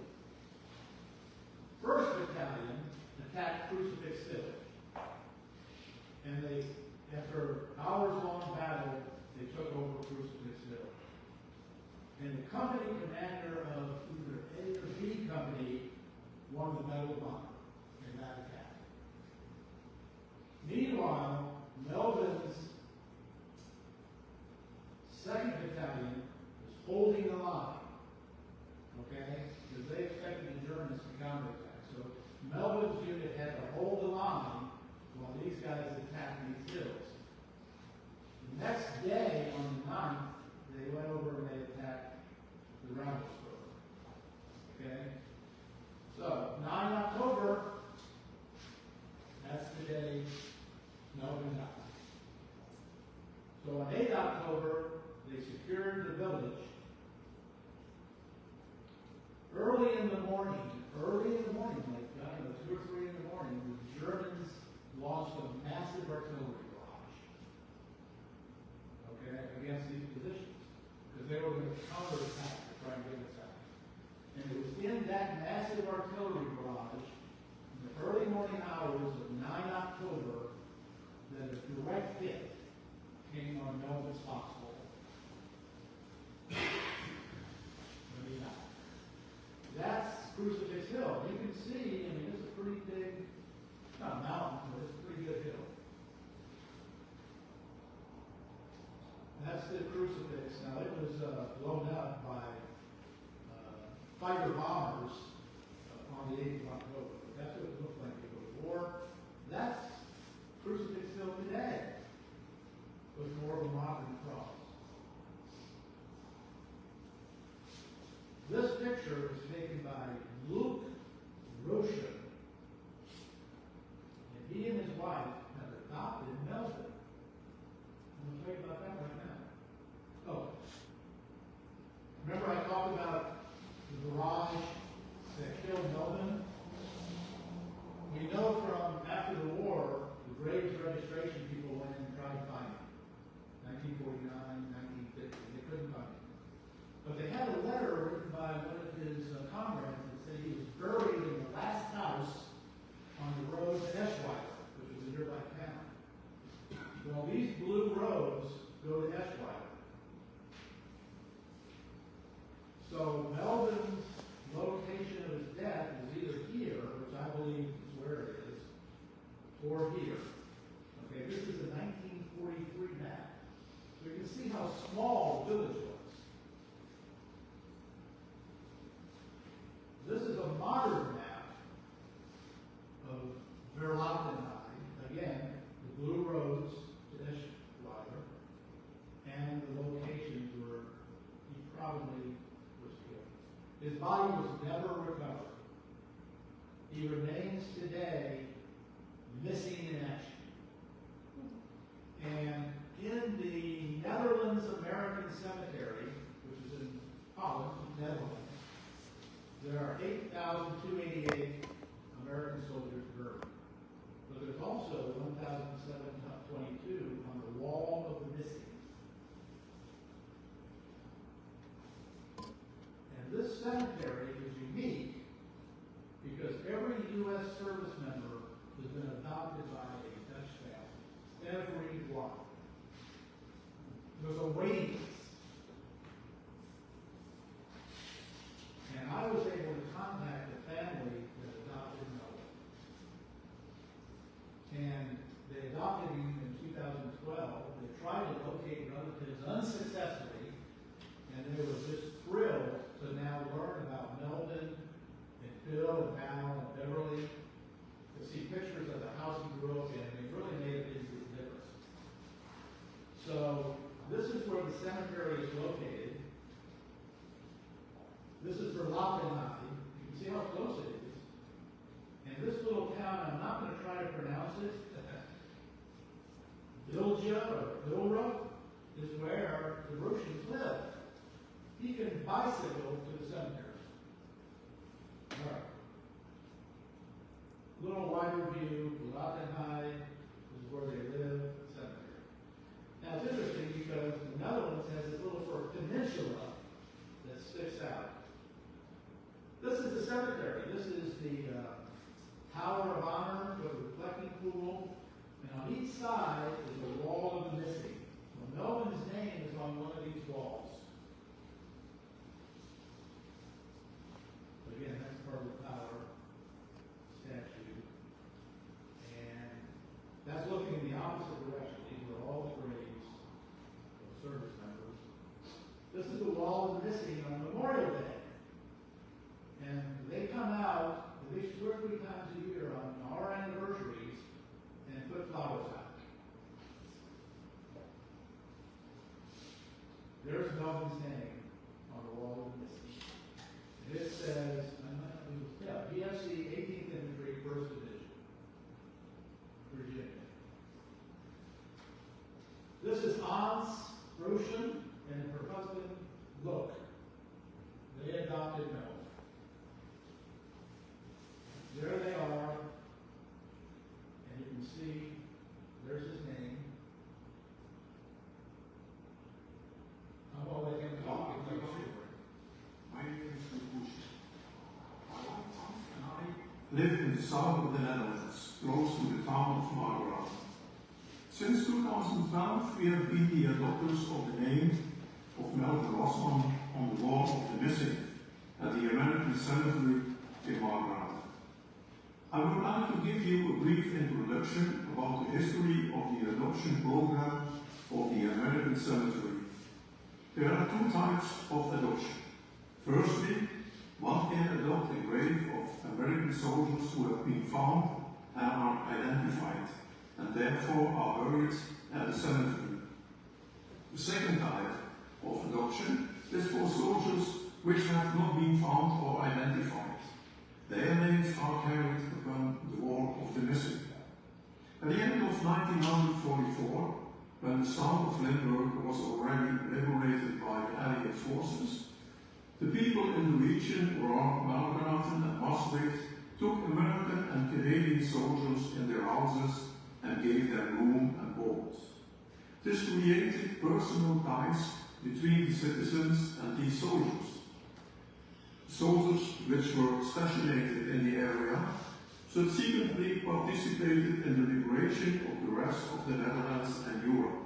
1st Battalion attacked Crucifix Hill. And they, after hours-long battle, they took over Crucifix Hill. And the company commander of either A or B company won the Medal of Honor in that attack. Meanwhile, Melvin's 2nd Battalion was holding the line. early in the morning, like, I don't know, 2 or 3 in the morning, the Germans launched a massive artillery barrage, okay, against these positions, because they were going to counterattack to try and get us out. And it was in that massive artillery barrage, in the early morning hours of 9 October, that a direct hit came on Melvin's foxhole. That's Crucifix Hill. You can see, I mean, it's a pretty big, not a mountain, but it's a pretty good hill. That's the crucifix. Now, it was blown up by fighter bombers on the 8th of October. That's what it looked like before the war. That's Crucifix Hill today, with more of a modern cross. This picture was taken by Luke Roshan, and he and his wife have adopted Melvin. I'm going to tell you about that right now. Oh, remember I talked about the barrage that killed Melvin? We know from after the war, the Graves registration people went in and tried to find him. 1949, 1950, they couldn't find him. But they had a letter written by one of his comrades that said he was buried in the last house on the road to Eschweiler, which was a nearby town. Well, these blue roads go to Eschweiler. So Melvin's location of his death is either here, which I believe is where it is, or here. Okay, this is a 1943 map. So you can see how small the village was. This is a modern map of Verlakenheim. Again, the blue roads to Eschweiler, and the locations where he probably was killed. His body was never recovered. He remains today missing in action. And in the Netherlands American Cemetery, which is in Holland, Netherlands, there are 8,288 American soldiers buried. But there's also 1,722 on the wall of the missing. And this cemetery is unique because every U.S. service member has been adopted by a Dutch family. Every one. There's a waiting list. And I was able to contact the family that adopted Noah. And they adopted him in 2012. They tried to locate relatives unsuccessfully, and they were just thrilled to now learn about Melvin and Bill and Al and Beverly, to see pictures of the house he grew up in. It really made a big difference. So this is where the cemetery is located. This is Verlakenheim. You can see how close it is. And this little town, I'm not going to try to pronounce it. Bilja or Bilra is where the Russians live. He can bicycle to the cemetery. All right. Little wider view, Verlakenheim is where they live, cemetery. Now it's interesting because the Netherlands has this little sort of peninsula that sticks out. This is the cemetery. This is the Tower of Honor, the reflecting pool. And on each side is a wall of the missing. Well, Melvin's name is on one of these walls. Again, that's part of the tower statue. And that's looking in the opposite direction. These are all the graves of service members. This is the wall of the missing on Memorial Day. And they come out at least 2 or 3 times a year on our anniversaries and put flowers out. There's Melvin's name on the wall of the missing. And it says, BFC 18th Infantry, 1st Division, Virginia. This is Hans Roshan and her husband, Look. They adopted Melvin. live in the south of the Netherlands, close to the town of Margraten. Since 2012, we have been the adopters of the name of Melvin Rossmann on the wall of the missing at the American Cemetery in Margraten. I would like to give you a brief introduction about the history of the adoption program of the American Cemetery. There are two types of adoption. Firstly, one can adopt a grave of American soldiers who have been found and are identified, and therefore are buried at the cemetery. The second type of adoption is for soldiers which have not been found or identified. Their names are carried upon the wall of the missing. At the end of 1944, when the town of Limburg was already liberated by the Allied forces, the people in the region around Margraten and Maastricht took American and Canadian soldiers in their houses and gave them room and board. This created personal ties between the citizens and these soldiers. Soldiers which were stationed in the area subsequently participated in the liberation of the rest of the Netherlands and Europe.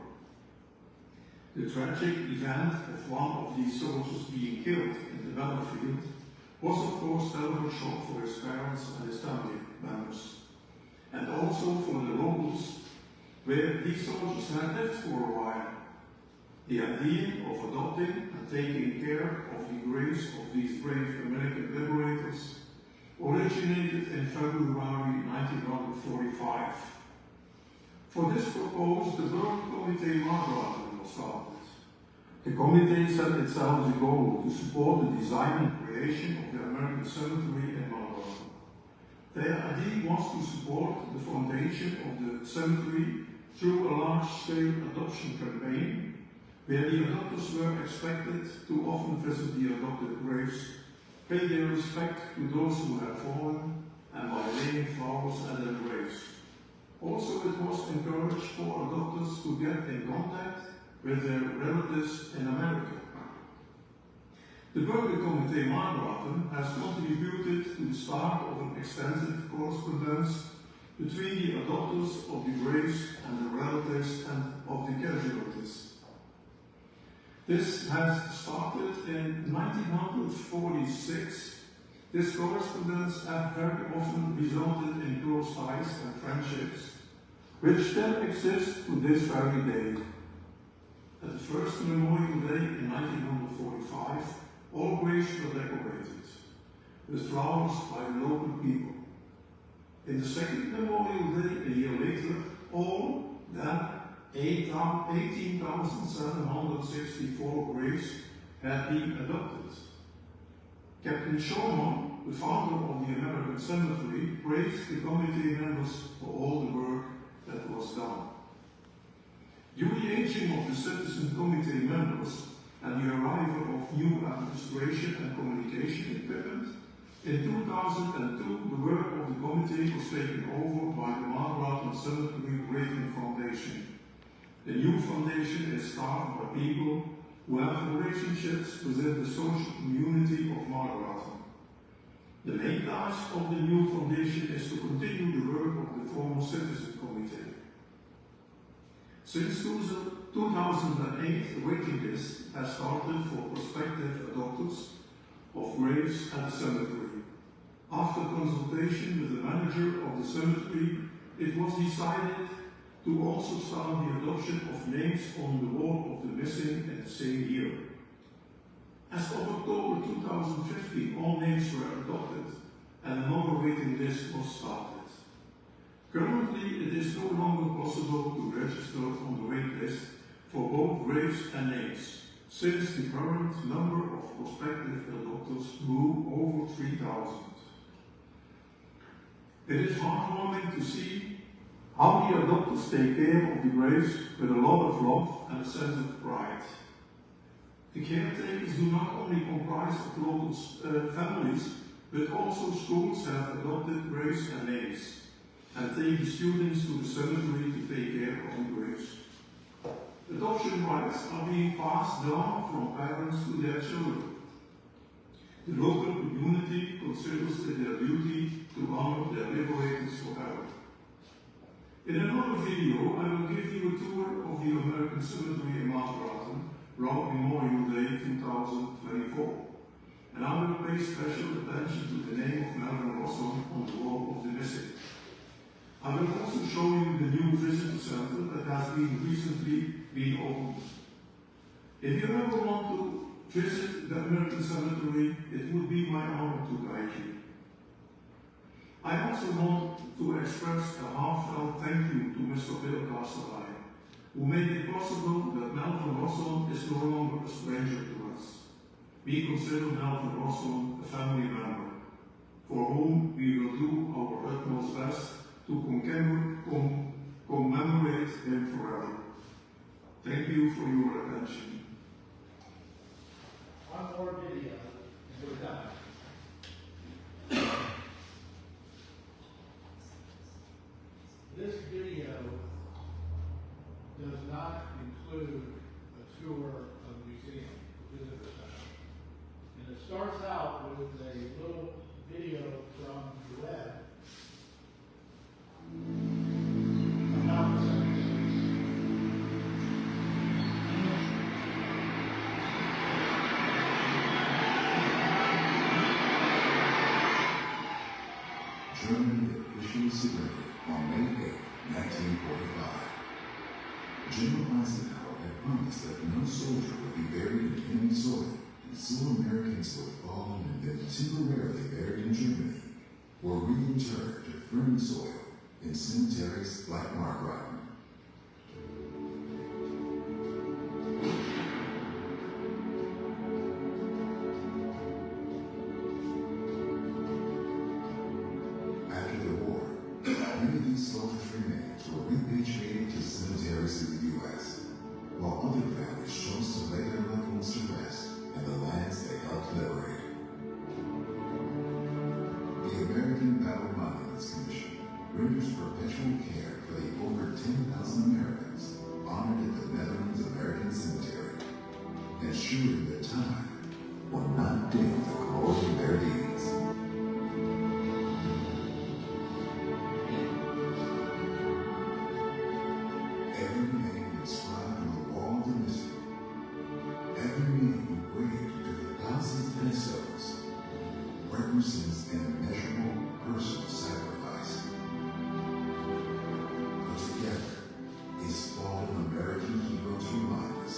The tragic event of one of these soldiers being killed in the battlefield was of course a terrible shock for his parents and his family members, and also for the locals where these soldiers had lived for a while. The idea of adopting and taking care of the graves of these brave American liberators originated in February 1945. For this purpose, the Burg Comité Margraten was started. The committee set itself the goal to support the design and creation of the American Cemetery in Margraten. Their idea was to support the foundation of the cemetery through a large-scale adoption campaign, where the adopters were expected to often visit the adopted graves, pay their respect to those who had fallen, and by laying flowers at their graves. Also, it was encouraged for adopters to get in contact with their relatives in America. The Burger Comité Margraten has contributed to the start of an extensive correspondence between the adopters of the graves and the relatives and of the casualties. This has started in 1946. This correspondence has very often resulted in close ties and friendships, which still exist to this very day. At the first Memorial Day in 1945, all graves were decorated with flowers by the local people. In the second Memorial Day, a year later, all that 18,764 graves had been adopted. Captain Sherman, the founder of the American Cemetery, praised the committee members for all the work that was done. Due to the aging of the citizen committee members and the arrival of new administration and communication equipment, in 2002 the work of the committee was taken over by the Margraten Cemetery Rating Foundation. The new foundation is staffed by people who have relationships within the social community of Margraten. The main task of the new foundation is to continue the work of the former citizen committee. Since 2008, a waiting list has started for prospective adopters of graves at the cemetery. After consultation with the manager of the cemetery, it was decided to also start the adoption of names on the wall of the missing in the same year. As of October 2015, all names were adopted and another waiting list was started. Currently, it is no longer possible to register on the wait list for both graves and names, since the current number of prospective adopters grew over 3,000. It is heartwarming to see how the adopters take care of the graves with a lot of love and a sense of pride. The caretakers do not only comprise of local families, but also schools have adopted graves and names, and take the students to the cemetery to take care of the graves. Adoption rights are being passed down from parents to their children. The local community considers it their duty to honor their liberators forever. In another video, I will give you a tour of the American Cemetery in Mount Rotten, Rock Memorial Day 2024. And I will pay special attention to the name of Melvin Rosson on the wall of the missing. I will also show you the new visitor center that has recently been opened. If you ever want to visit the American Cemetery, it would be my honor to guide you. I also want to express a heartfelt thank you to Mr. Bill Casterline, who made it possible that Melvin Rosson is no longer a stranger to us. We consider Melvin Rosson a family member, for whom we will do our utmost best to commemorate him forever. Thank you for your attention. One more video, and we're done. This video does not include a tour of the museum, visitor center. And it starts out with a little video from the web about the cemetery. Germany officially surrendered on May 8, 1945. General Eisenhower had promised that no soldier would be buried in enemy soil, and so Americans who had fallen and been temporarily buried in Germany were reinterred to friendly soil in cemeteries like Markgraf. After the war, many of these soldiers' remains were repatriated to cemeteries in the U.S., while other families chose to lay their loved ones to rest in the lands they helped liberate. The American Battle Monuments Commission renders perpetual care for the over 10,000 Americans honored at the Netherlands American Cemetery, ensuring that time will not dim the glory of their deeds. Every name inscribed on the wall of the mystery, every name engraved into the thousands of headstones, represents an immeasurable personal sacrifice. But together, these fallen American heroes remind us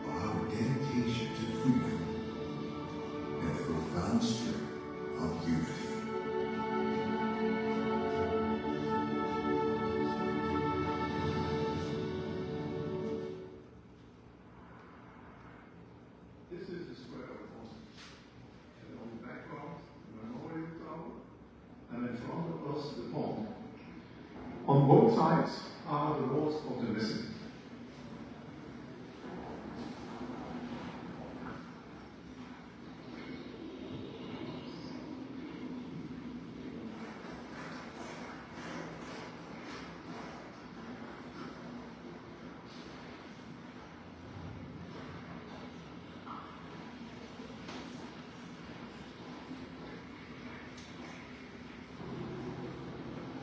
of our dedication to freedom and the profound strength of unity. This is the square of Boston. And on the background, the Memorial Tower, and in front of us, the pond. On both sides are the walls of the missing.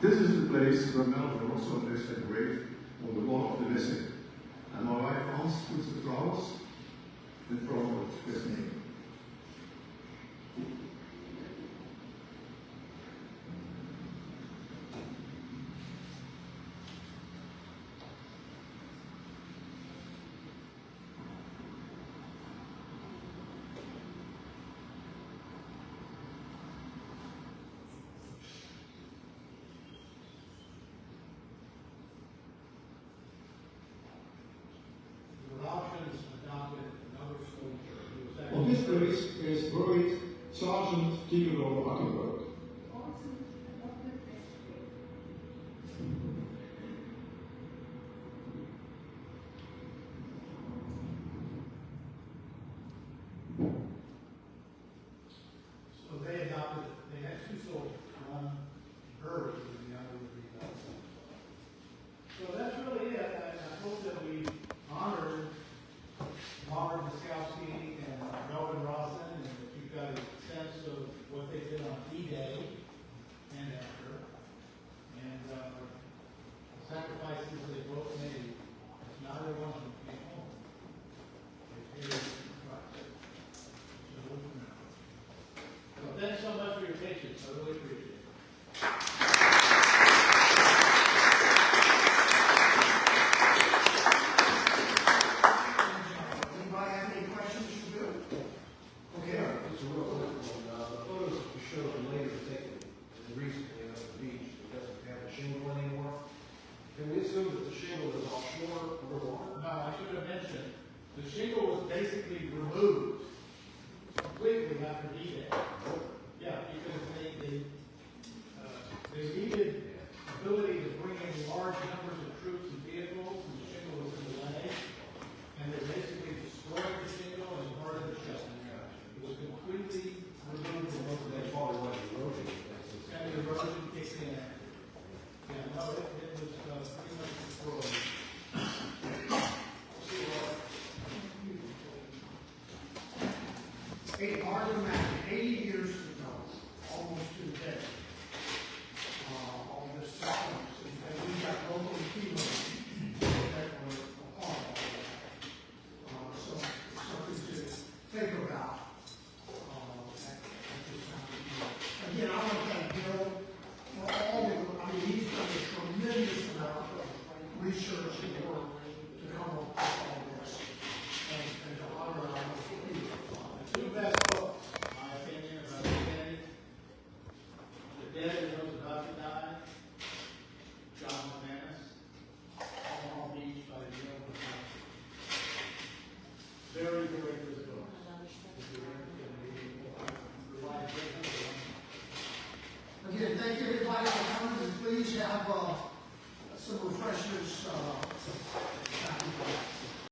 This is the place where Melvin Rosson is engraved on the wall of the missing. And my wife Hans puts the flowers in front of his name. On this place is buried Sergeant Theodore Attenberg. So they adopted, they had two soldiers, one buried and the other would be adopted. So that's really it. I hope that we honored Marvin Miskowski and Melvin Rosson, and that you've got a sense patience, I really appreciate it. Anybody have any questions for Bill? Okay. Just a real quick one, the photos that you showed later taken recently of the beach, it doesn't have a shingle anymore. Can we assume that the shingle is offshore or water? No, I should have mentioned, the shingle was basically removed completely after D-Day. Yeah, because they needed ability to bring in large numbers of troops and vehicles, and the shingle was in the way. And they basically destroyed the shingle as part of the show. It was completely removed from most of That's that. probably why the erosion. And the erosion kicked in. Yeah, no, it was pretty much destroyed. Hard to imagine, 80 years ago, almost to the day, all this problems, and we got local heroes that were a part of all that. So, something to think about, at this time. Again, I want to thank Bill for all the, he's done a tremendous amount of research and work to come up with all this, and to honor our people. Two best books, in my opinion, about the dead. The Dead and Those About to Die, John McManus, Omaha Beach by Neil McManus. Very, very good books. If you're interested in reading more, rely on Again, thank you everybody for coming, and please have some refreshments. Back in the